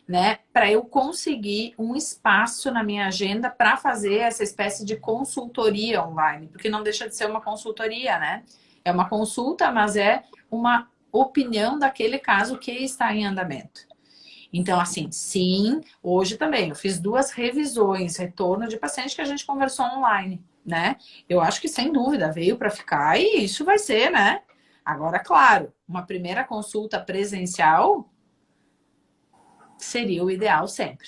né, para eu conseguir um espaço na minha agenda para fazer essa espécie de consultoria online, porque não deixa de ser uma consultoria, né? É uma consulta, mas é uma opinião daquele caso que está em andamento. Então, assim, sim, hoje também eu fiz 2 revisões, retorno de paciente que a gente conversou online, né? Eu acho que sem dúvida veio para ficar e isso vai ser, né? Agora, claro, uma primeira consulta presencial seria o ideal sempre.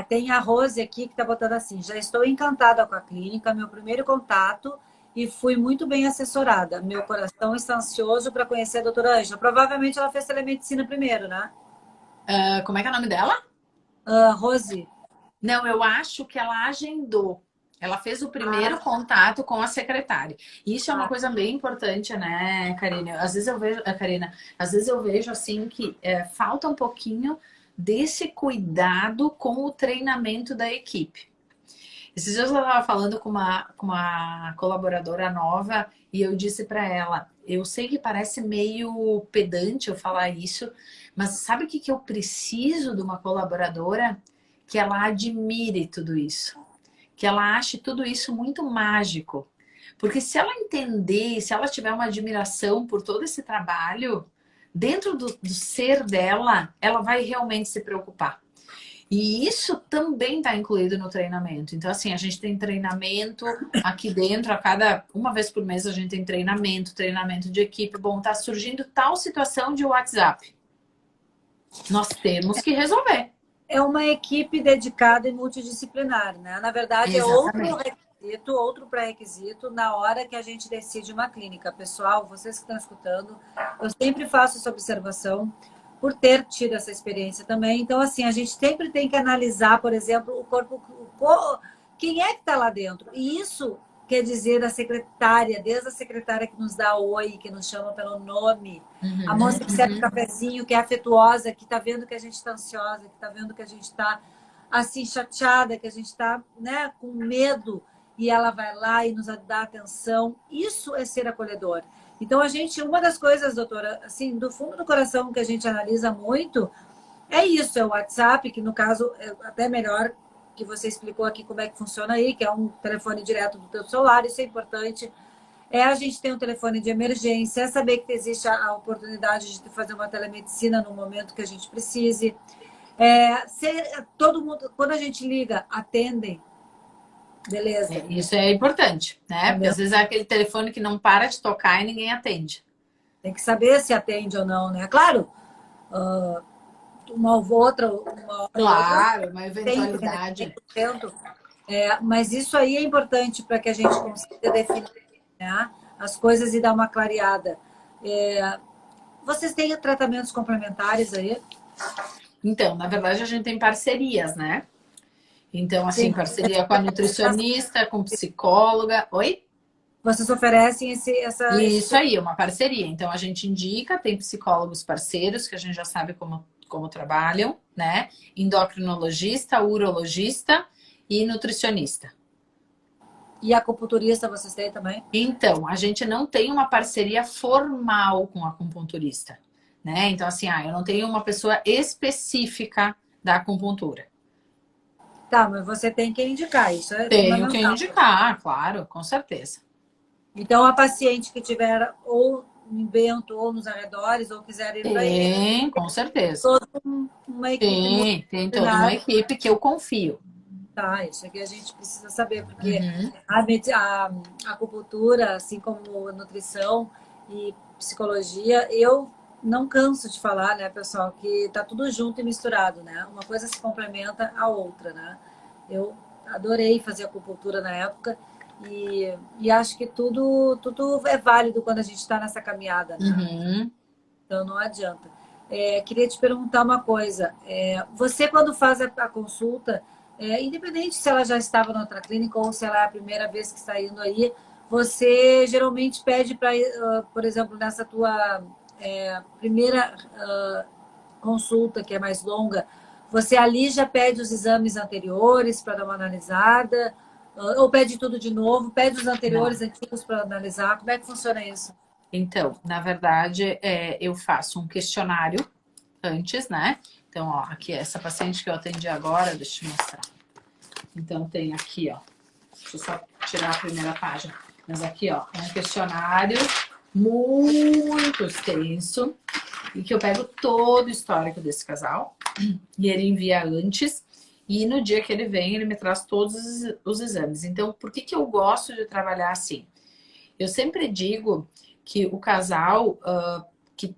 Tem a Rose aqui que está botando assim: já estou encantada com a clínica, meu primeiro contato e fui muito bem assessorada. Meu coração está ansioso para conhecer a doutora Ângela. Provavelmente ela fez telemedicina primeiro, né? Como é que é o nome dela? Rose. Não, eu acho que ela agendou. Ela fez o primeiro contato com a secretária. Isso é uma coisa bem importante, né, Karina? Às vezes eu vejo, Karina, às vezes eu vejo assim que falta um pouquinho desse cuidado com o treinamento da equipe. Esses dias eu estava falando com uma colaboradora nova e eu disse para ela, eu sei que parece meio pedante eu falar isso, mas sabe o que que eu preciso de uma colaboradora? Que ela admire tudo isso, que ela ache tudo isso muito mágico. Porque se ela entender, se ela tiver uma admiração por todo esse trabalho, dentro do ser dela, ela vai realmente se preocupar. E isso também está incluído no treinamento. Então, assim, a gente tem treinamento aqui dentro, uma vez por mês a gente tem treinamento de equipe. Bom, tá surgindo tal situação de WhatsApp. Nós temos que resolver. É uma equipe dedicada e multidisciplinar, né? Na verdade, Exatamente. é outro pré-requisito na hora que a gente decide uma clínica. Pessoal, vocês que estão escutando, eu sempre faço essa observação por ter tido essa experiência também. Então, assim, a gente sempre tem que analisar, por exemplo, quem é que está lá dentro. E isso quer dizer a secretária, desde a secretária que nos dá oi, que nos chama pelo nome, a moça que serve cafezinho, que é afetuosa, que está vendo que a gente está ansiosa, que está vendo que a gente está assim chateada, que a gente está, né, com medo, e ela vai lá e nos dá atenção. Isso é ser acolhedor. Então, uma das coisas, doutora, assim, do fundo do coração que a gente analisa muito é isso, é o WhatsApp, que no caso é até melhor que você explicou aqui como é que funciona aí, que é um telefone direto do teu celular, isso é importante. É a gente ter um telefone de emergência, é saber que existe a oportunidade de fazer uma telemedicina no momento que a gente precise. Todo mundo, quando a gente liga, atendem. Beleza. Isso é importante, né? Porque às vezes é aquele telefone que não para de tocar e ninguém atende. Tem que saber se atende ou não, né? Claro, uma outra. Claro, uma eventualidade. Mas isso aí é importante para que a gente consiga definir, né, as coisas e dar uma clareada. Vocês têm tratamentos complementares aí? Então, na verdade, a gente tem parcerias, né? Então, assim, sim, parceria com a nutricionista, com psicóloga. Oi? Vocês oferecem Isso aí, uma parceria. Então, a gente indica, tem psicólogos parceiros, que a gente já sabe como trabalham, né? Endocrinologista, urologista e nutricionista. E acupunturista vocês têm também? Então, a gente não tem uma parceria formal com a acupunturista, né? Então, assim, eu não tenho uma pessoa específica da acupuntura. Tá, mas você tem que indicar, isso é Tenho que indicar, claro, com certeza. Então, a paciente que tiver ou em Bento ou nos arredores, ou quiser ir para aí. Tem, com certeza. Uma equipe tem toda uma equipe que eu confio. Tá, isso aqui a gente precisa saber, porque a acupuntura, assim como a nutrição e psicologia, eu não canso de falar, né, pessoal, que tá tudo junto e misturado, né? Uma coisa se complementa à outra, né? Eu adorei fazer acupuntura na época e acho que tudo é válido quando a gente está nessa caminhada, né? Então não adianta. Queria te perguntar uma coisa. Você, quando faz a consulta, independente se ela já estava na outra clínica ou se ela é a primeira vez que está indo aí, você geralmente pede para, por exemplo, nessa tua primeira consulta, que é mais longa, você ali já pede os exames anteriores para dar uma analisada, ou pede tudo de novo, pede os anteriores antigos para analisar? Como é que funciona isso? Então, na verdade, eu faço um questionário antes, né? Então, ó, aqui essa paciente que eu atendi agora, deixa eu mostrar. Então, tem aqui, ó. Deixa eu só tirar a primeira página. Mas aqui, ó, é um questionário muito extenso e que eu pego todo o histórico desse casal e ele envia antes e no dia que ele vem, ele me traz todos os exames. Então, por que eu gosto de trabalhar assim? Eu sempre digo que o casal que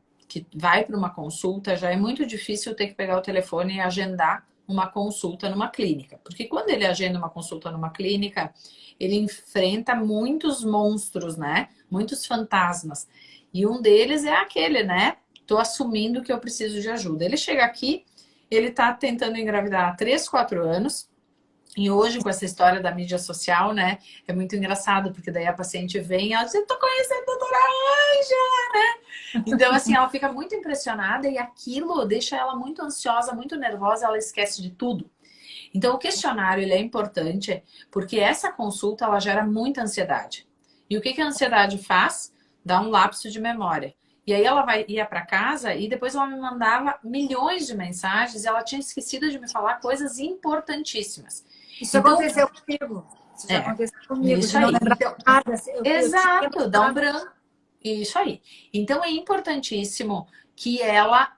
vai para uma consulta, já é muito difícil ter que pegar o telefone e agendar uma consulta numa clínica. Porque quando ele agenda uma consulta numa clínica, ele enfrenta muitos monstros, né? Muitos fantasmas. E um deles é aquele, né? Tô assumindo que eu preciso de ajuda. Ele chega aqui, ele tá tentando engravidar há 3, 4 anos. E hoje, com essa história da mídia social, né? É muito engraçado, porque daí a paciente vem e ela diz, eu tô conhecendo a doutora Ângela, né? Então, assim, ela fica muito impressionada e aquilo deixa ela muito ansiosa, muito nervosa, ela esquece de tudo. Então, o questionário, ele é importante, porque essa consulta, ela gera muita ansiedade. E o que a ansiedade faz? Dá um lapso de memória. E aí ela ia para casa e depois ela me mandava milhões de mensagens e ela tinha esquecido de me falar coisas importantíssimas. Isso então, aconteceu comigo. Isso já aconteceu comigo. Isso aí. Então, nada. Exato, dá um branco. Isso aí. Então é importantíssimo que ela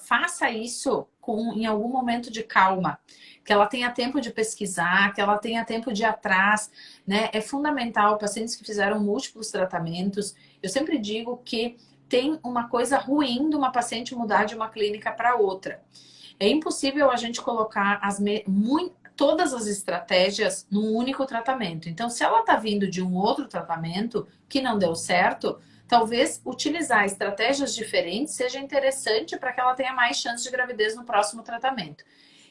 faça isso em algum momento de calma, que ela tenha tempo de pesquisar, que ela tenha tempo de ir atrás, né? É fundamental, pacientes que fizeram múltiplos tratamentos, eu sempre digo que tem uma coisa ruim de uma paciente mudar de uma clínica para outra. É impossível a gente colocar todas as estratégias num único tratamento. Então, se ela está vindo de um outro tratamento que não deu certo, talvez utilizar estratégias diferentes seja interessante para que ela tenha mais chance de gravidez no próximo tratamento.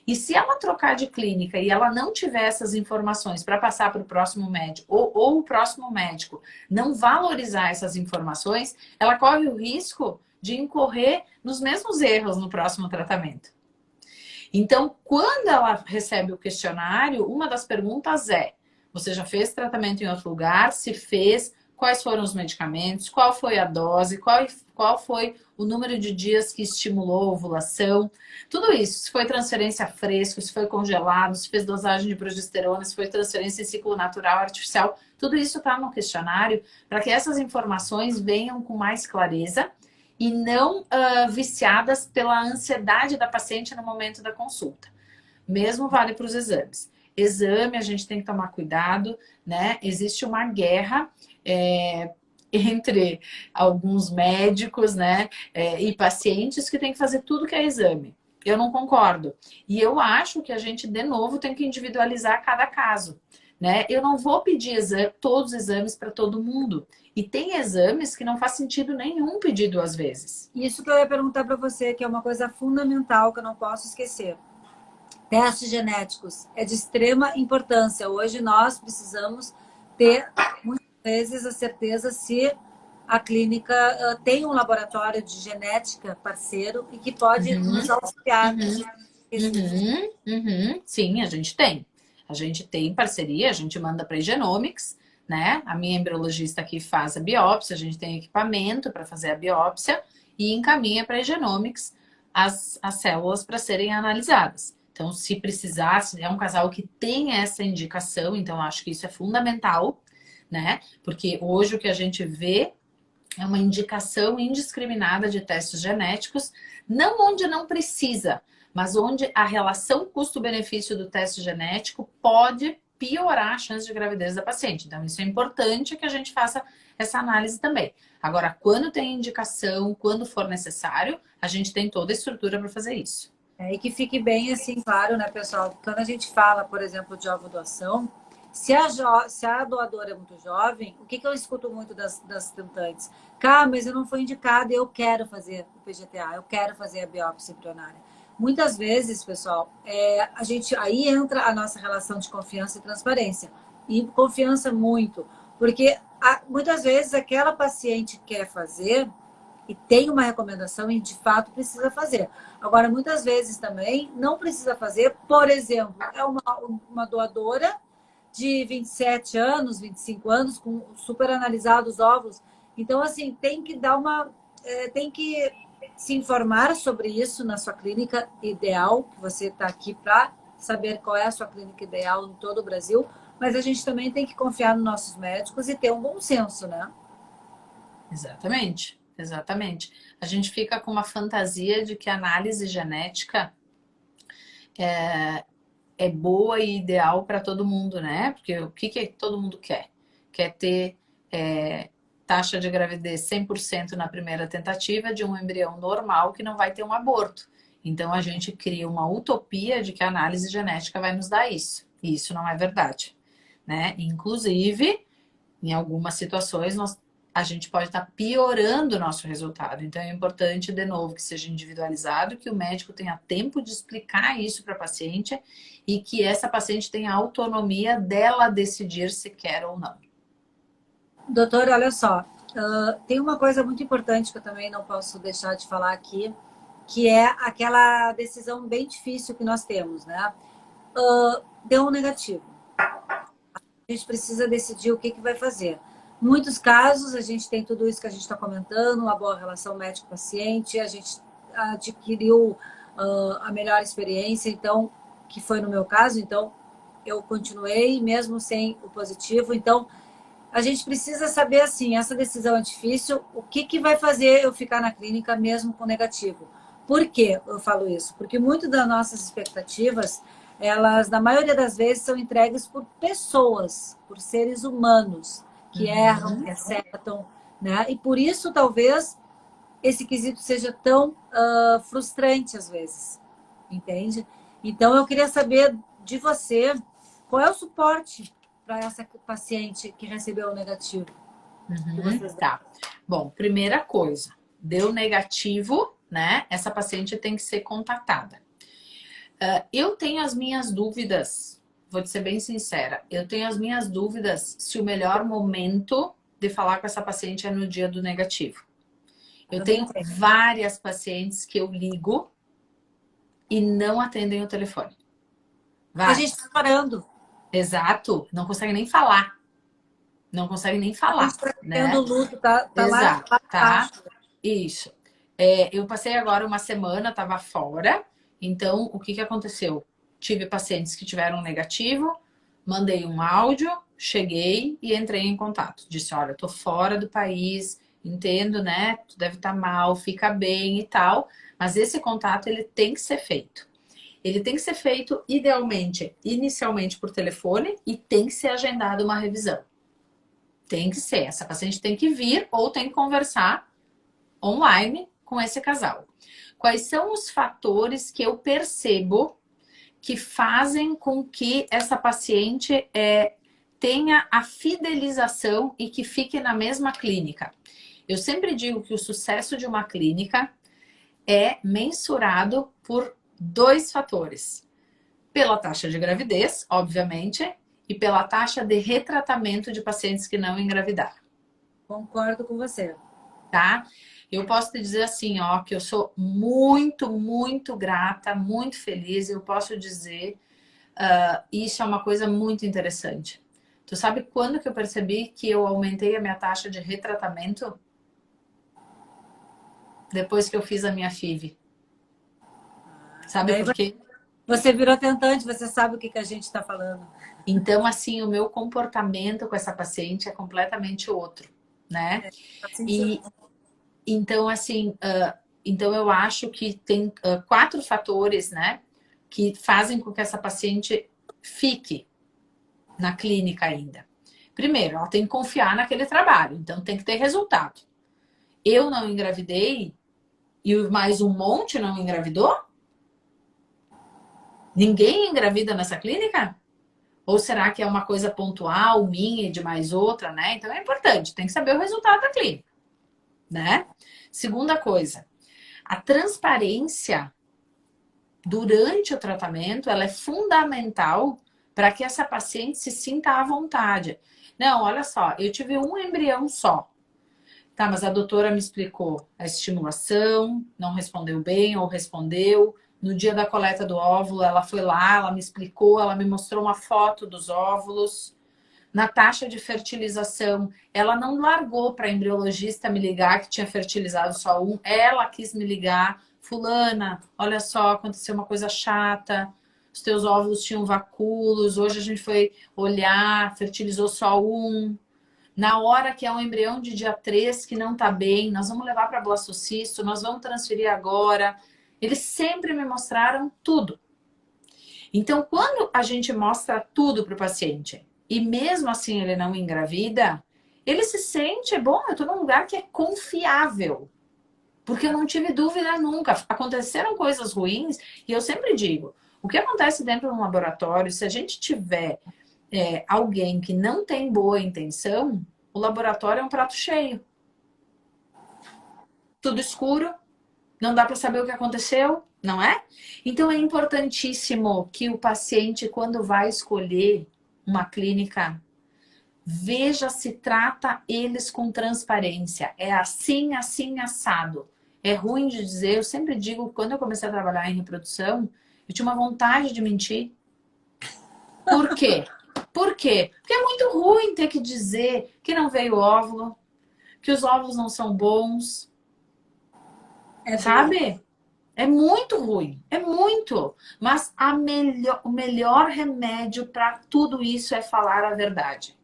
E se ela trocar de clínica e ela não tiver essas informações para passar para o próximo médico, ou o próximo médico não valorizar essas informações, ela corre o risco de incorrer nos mesmos erros no próximo tratamento. Então, quando ela recebe o questionário, uma das perguntas é: você já fez tratamento em outro lugar? Se fez, quais foram os medicamentos? Qual foi a dose? Qual foi o número de dias que estimulou a ovulação? Tudo isso. Se foi transferência fresca, se foi congelado, se fez dosagem de progesterona, se foi transferência em ciclo natural, artificial. Tudo isso está no questionário para que essas informações venham com mais clareza e não viciadas pela ansiedade da paciente no momento da consulta. Mesmo vale para os exames. Exame, a gente tem que tomar cuidado, né? Existe uma guerra entre alguns médicos, né? E pacientes que tem que fazer tudo que é exame. Eu não concordo. E eu acho que a gente, de novo, tem que individualizar cada caso, né? Eu não vou pedir todos os exames para todo mundo. E tem exames que não faz sentido nenhum pedir 2 vezes. Isso que eu ia perguntar para você, que é uma coisa fundamental que eu não posso esquecer. Testes genéticos é de extrema importância. Hoje nós precisamos ter, muitas vezes, a certeza se a clínica tem um laboratório de genética parceiro e que pode nos auxiliar. Sim, a gente tem. A gente tem parceria, a gente manda para a Genomics, né? A minha embriologista aqui faz a biópsia, a gente tem equipamento para fazer a biópsia e encaminha para a Genomics as células para serem analisadas. Então, se precisar, se é um casal que tem essa indicação, então acho que isso é fundamental, né? Porque hoje o que a gente vê é uma indicação indiscriminada de testes genéticos, não onde não precisa, mas onde a relação custo-benefício do teste genético pode piorar a chance de gravidez da paciente. Então, isso é importante que a gente faça essa análise também. Agora, quando tem indicação, quando for necessário, a gente tem toda a estrutura para fazer isso. E que fique bem assim, claro, né, pessoal? Quando a gente fala, por exemplo, de ovodoação, se a doadora é muito jovem, o que eu escuto muito das tentantes? Mas eu não fui indicada, eu quero fazer o PGTA, eu quero fazer a biópsia embrionária. Muitas vezes, pessoal, aí entra a nossa relação de confiança e transparência. E confiança muito, porque muitas vezes aquela paciente quer fazer e tem uma recomendação e de fato precisa fazer. Agora, muitas vezes também não precisa fazer, por exemplo, é uma doadora de 27 anos, 25 anos, com super analisados óvulos. Então, assim, tem que tem que se informar sobre isso na sua clínica ideal, que você está aqui para saber qual é a sua clínica ideal em todo o Brasil, mas a gente também tem que confiar nos nossos médicos e ter um bom senso, né? Exatamente, exatamente. A gente fica com uma fantasia de que a análise genética é boa e ideal para todo mundo, né? Porque o que todo mundo quer? Quer ter taxa de gravidez 100% na primeira tentativa de um embrião normal que não vai ter um aborto. Então, a gente cria uma utopia de que a análise genética vai nos dar isso. E isso não é verdade, né? Inclusive, em algumas situações, a gente pode estar piorando o nosso resultado. Então, é importante, de novo, que seja individualizado, que o médico tenha tempo de explicar isso para a paciente e que essa paciente tenha autonomia dela decidir se quer ou não. Doutora, olha só, tem uma coisa muito importante que eu também não posso deixar de falar aqui, que é aquela decisão bem difícil que nós temos, né? Deu um negativo. A gente precisa decidir o que vai fazer. Em muitos casos, a gente tem tudo isso que a gente está comentando, uma boa relação médico-paciente, a gente adquiriu a melhor experiência, então, que foi no meu caso, então eu continuei mesmo sem o positivo. Então, a gente precisa saber, assim, essa decisão é difícil, o que que vai fazer eu ficar na clínica mesmo com negativo? Por que eu falo isso? Porque muito das nossas expectativas, elas, na maioria das vezes, são entregues por pessoas, por seres humanos, que erram, que acertam, né? E por isso, talvez, esse quesito seja tão frustrante às vezes, entende? Então, eu queria saber de você, qual é o suporte para essa paciente que recebeu o negativo? Que vocês dão? Tá. Bom, primeira coisa, deu negativo, né? Essa paciente tem que ser contatada. Eu tenho as minhas dúvidas, vou te ser bem sincera, eu tenho as minhas dúvidas se o melhor momento de falar com essa paciente é no dia do negativo. Eu Também tenho tem. várias pacientes que eu ligo e não atendem o telefone. A gente Várias. está parando. Exato, não conseguem nem falar. Não conseguem nem A gente falar, está vivendo né? o luto, tá Exato, lá tá? embaixo. Isso. Eu passei agora uma semana, estava fora. Então, o que que aconteceu? Tive pacientes que tiveram negativo, mandei um áudio, cheguei e entrei em contato. Disse, olha, tô fora do país, entendo, né? Tu deve estar mal, fica bem e tal. Mas esse contato, ele tem que ser feito. Ele tem que ser feito, idealmente, inicialmente por telefone e tem que ser agendada uma revisão. Tem que ser. Essa paciente tem que vir ou tem que conversar online com esse casal. Quais são os fatores que eu percebo que fazem com que essa paciente tenha a fidelização e que fique na mesma clínica? Eu sempre digo que o sucesso de uma clínica é mensurado por dois fatores. Pela taxa de gravidez, obviamente, e pela taxa de retratamento de pacientes que não engravidaram. Concordo com você. Tá? Eu posso te dizer assim, ó, que eu sou muito, muito grata, muito feliz. Eu posso dizer, isso é uma coisa muito interessante. Tu sabe quando que eu percebi que eu aumentei a minha taxa de retratamento? Depois que eu fiz a minha FIV. Sabe Daí por quê? você virou tentante, você sabe o que que a gente está falando. Então, assim, o meu comportamento com essa paciente é completamente outro, né? Faz sentido. E então, assim, então eu acho que tem 4 fatores, né, que fazem com que essa paciente fique na clínica ainda. Primeiro, ela tem que confiar naquele trabalho, então tem que ter resultado. Eu não engravidei e mais um monte não engravidou? Ninguém engravida nessa clínica? Ou será que é uma coisa pontual, minha e de mais outra, né? Então é importante, tem que saber o resultado da clínica, né? Segunda coisa, a transparência durante o tratamento, ela é fundamental para que essa paciente se sinta à vontade. Não, olha só, eu tive um embrião só. Tá, mas a doutora me explicou a estimulação, não respondeu bem ou respondeu. No dia da coleta do óvulo, ela foi lá, ela me explicou, ela me mostrou uma foto dos óvulos. Na taxa de fertilização, ela não largou para a embriologista me ligar que tinha fertilizado só um. Ela quis me ligar. Fulana, olha só, aconteceu uma coisa chata. Os teus óvulos tinham vacúolos. Hoje a gente foi olhar, fertilizou só um. Na hora que é um embrião de dia 3 que não tá bem, nós vamos levar para blastocisto, nós vamos transferir agora. Eles sempre me mostraram tudo. Então, quando a gente mostra tudo para o paciente e mesmo assim ele não engravida, ele se sente, bom, eu estou num lugar que é confiável. Porque eu não tive dúvida nunca. Aconteceram coisas ruins e eu sempre digo, o que acontece dentro de um laboratório, se a gente tiver alguém que não tem boa intenção, o laboratório é um prato cheio. Tudo escuro, não dá para saber o que aconteceu, não é? Então é importantíssimo que o paciente, quando vai escolher uma clínica, veja se trata eles com transparência. É assim, assim, assado. É ruim de dizer, eu sempre digo, quando eu comecei a trabalhar em reprodução, eu tinha uma vontade de mentir. Por quê? Por quê? Porque é muito ruim ter que dizer que não veio óvulo, que os óvulos não são bons, É duro. sabe? É muito ruim, é muito. Mas o melhor remédio para tudo isso é falar a verdade.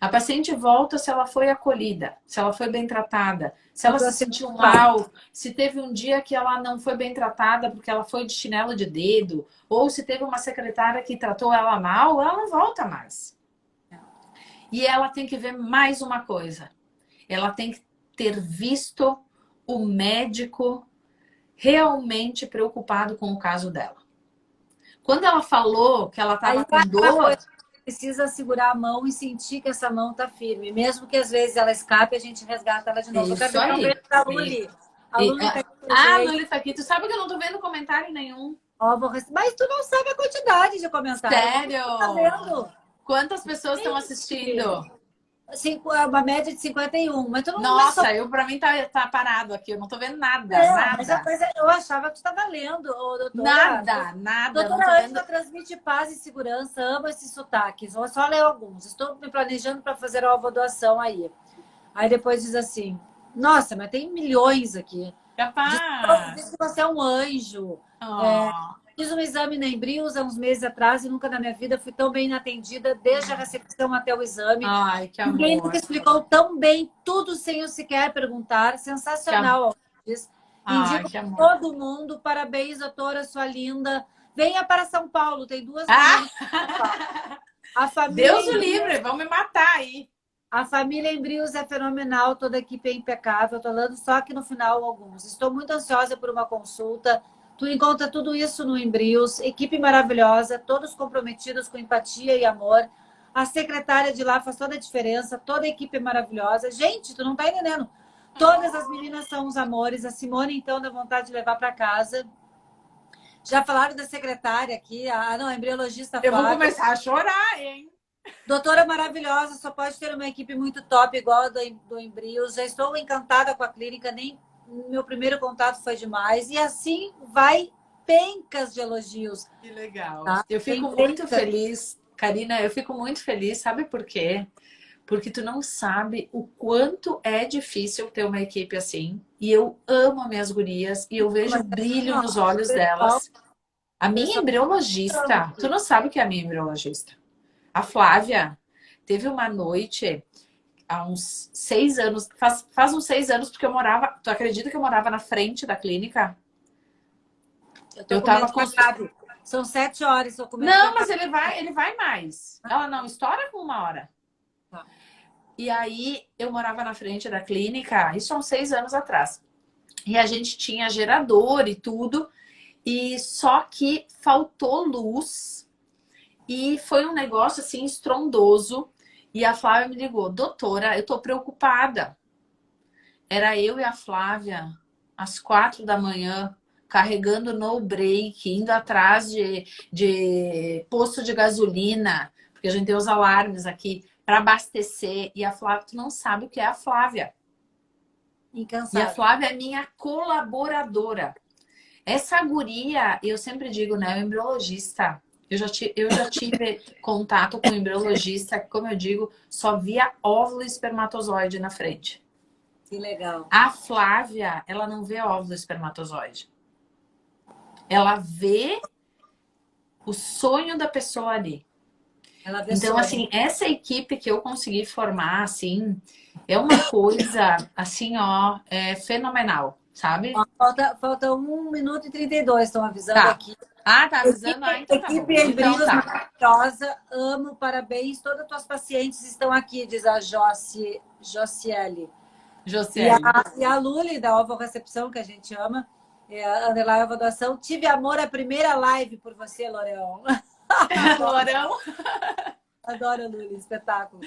A paciente volta se ela foi acolhida, se ela foi bem tratada, se ela se sentiu Tá. mal, se teve um dia que ela não foi bem tratada porque ela foi de chinelo de dedo, ou se teve uma secretária que tratou ela mal, ela não volta mais. E ela tem que ver mais uma coisa. Ela tem que ter visto o médico realmente preocupado com o caso dela. Quando ela falou que ela Aí estava é com aquela dor, coisa, precisa segurar a mão e sentir que essa mão tá firme. Mesmo que às vezes ela escape, a gente resgata ela de novo. Eu quero isso deixar um beijo aí. pra Luli. A Luli tá aqui A presente. Luli tá aqui. Tu sabe que eu não tô vendo comentário nenhum. Ó, mas tu não sabe a quantidade de comentários. Como tu tá Sério? vendo? Quantas pessoas estão Gente, assistindo? uma média de 51. Mas tu não é só. Nossa, pra mim tá parado aqui. Eu não tô vendo nada, Não, nada. mas eu achava que tu estava lendo, ô, doutora. Nada. Eu não tô Doutora vendo. Ângela transmite paz e segurança, ama esses sotaques. Vou só ler alguns. Estou me planejando para fazer a doação aí. Aí depois diz assim: Nossa, mas tem milhões aqui. Diz Capaz. que você é um anjo. Oh. Fiz um exame na Embrios há uns meses atrás e nunca na minha vida fui tão bem atendida, desde a recepção até o exame. Ai, que Ninguém nunca amor. explicou tão bem tudo sem eu sequer perguntar. Que am... Sensacional. Diz. Ai, Indico que para amor. todo mundo. Parabéns, doutora, sua linda. Venha para São Paulo, tem 2 semanas. Ah! A família Deus o Embrios, livre, vão me matar aí. a família Embrios é fenomenal, toda a equipe é impecável. Estou falando só aqui no final alguns. Estou muito ansiosa por uma consulta. Tu encontra tudo isso no Embrios, equipe maravilhosa, todos comprometidos com empatia e amor. A secretária de lá faz toda a diferença, toda a equipe é maravilhosa. Gente, tu não tá entendendo. Todas as meninas são os amores. A Simone, então, dá vontade de levar para casa. Já falaram da secretária aqui, a embriologista Eu vou Flávia. começar a chorar, hein? Doutora maravilhosa, só pode ter uma equipe muito top, igual a do Embrios. Já estou encantada com a clínica, nem meu primeiro contato foi demais. E assim vai pencas de elogios. Que legal. Tá? Eu Tem fico muito pencas. feliz, Karina, eu fico muito feliz, sabe por quê? Porque tu não sabe o quanto é difícil ter uma equipe assim. E eu amo as minhas gurias e eu vejo Mas o assim, brilho ó, nos olhos pessoal, delas. A minha pessoal, embriologista, tu não sabe o que é a minha embriologista. A Flávia teve uma noite há uns 6 anos, faz uns 6 anos, porque eu morava, tu acredita que eu morava na frente da clínica? eu tô Eu com medo tava que acabe. São 7 horas, estou com medo que Não, mas acabe. ele vai mais. Ela não estoura com 1 hora. Tá. E aí eu morava na frente da clínica, isso há uns 6 anos atrás. E a gente tinha gerador e tudo, e só que faltou luz e foi um negócio assim estrondoso. E a Flávia me ligou, doutora, eu tô preocupada. Era eu e a Flávia às 4 da manhã, carregando no break, indo atrás de posto de gasolina, porque a gente tem os alarmes aqui, para abastecer. E a Flávia, tu não sabe o que é a Flávia. E a Incansável. Flávia é minha colaboradora. Essa guria, eu sempre digo, né, o embriologista. Eu já tive contato com o embriologista, que, como eu digo, só via óvulo e espermatozoide na frente. Que legal. A Flávia, ela não vê óvulo e espermatozoide. Ela vê o sonho da pessoa ali. Ela vê Então, sonho. assim, essa equipe que eu consegui formar, assim, é uma coisa, assim, ó, fenomenal, sabe? Ó, falta 1 minuto e 32, estão avisando Tá. aqui. Ah, tá avisando? Ah, Equipe, então tá bom. equipe Então Embrios tá. maravilhosa, amo, parabéns. Todas as tuas pacientes estão aqui, diz a Jociele. Josiele. E a Luli, da Ovo Recepção, que a gente ama, a Underline Ovo Doação. Tive amor à primeira live por você, Loreão. Lorão. Adoro a Luli, espetáculo.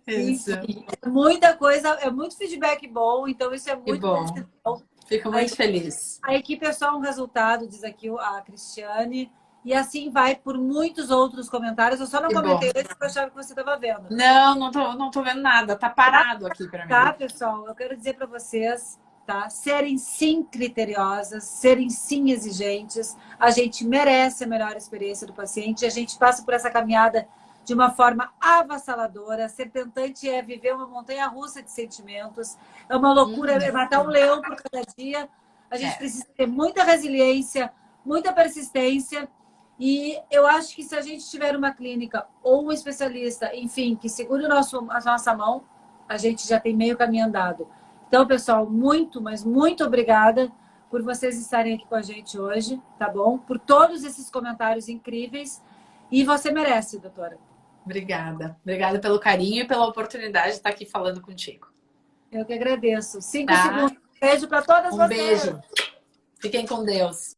Isso. Enfim, muita coisa, é muito feedback bom, então isso é Que muito bom. bom. Fico muito feliz. A equipe é só um resultado, diz aqui a Cristiane. E assim vai por muitos outros comentários. Eu só não Que bom. comentei esse porque eu achava que você estava vendo. Não tô vendo nada. Tá parado aqui pra mim. Tá, pessoal? Eu quero dizer para vocês, tá? Serem sim criteriosas, serem sim exigentes. A gente merece a melhor experiência do paciente. A gente passa por essa caminhada de uma forma avassaladora. Ser tentante é viver uma montanha-russa de sentimentos. É uma loucura, é matar um leão por cada dia. A gente precisa ter muita resiliência, muita persistência E eu acho que se a gente tiver uma clínica ou um especialista, enfim, que segure a nossa mão, a gente já tem meio caminho andado. Então, pessoal, muito, mas muito obrigada por vocês estarem aqui com a gente hoje, tá bom? Por todos esses comentários incríveis. E você merece, doutora. Obrigada. Obrigada pelo carinho e pela oportunidade de estar aqui falando contigo. Eu que agradeço. 5 Tá? segundos. Beijo para todas Um vocês. beijo. Fiquem com Deus.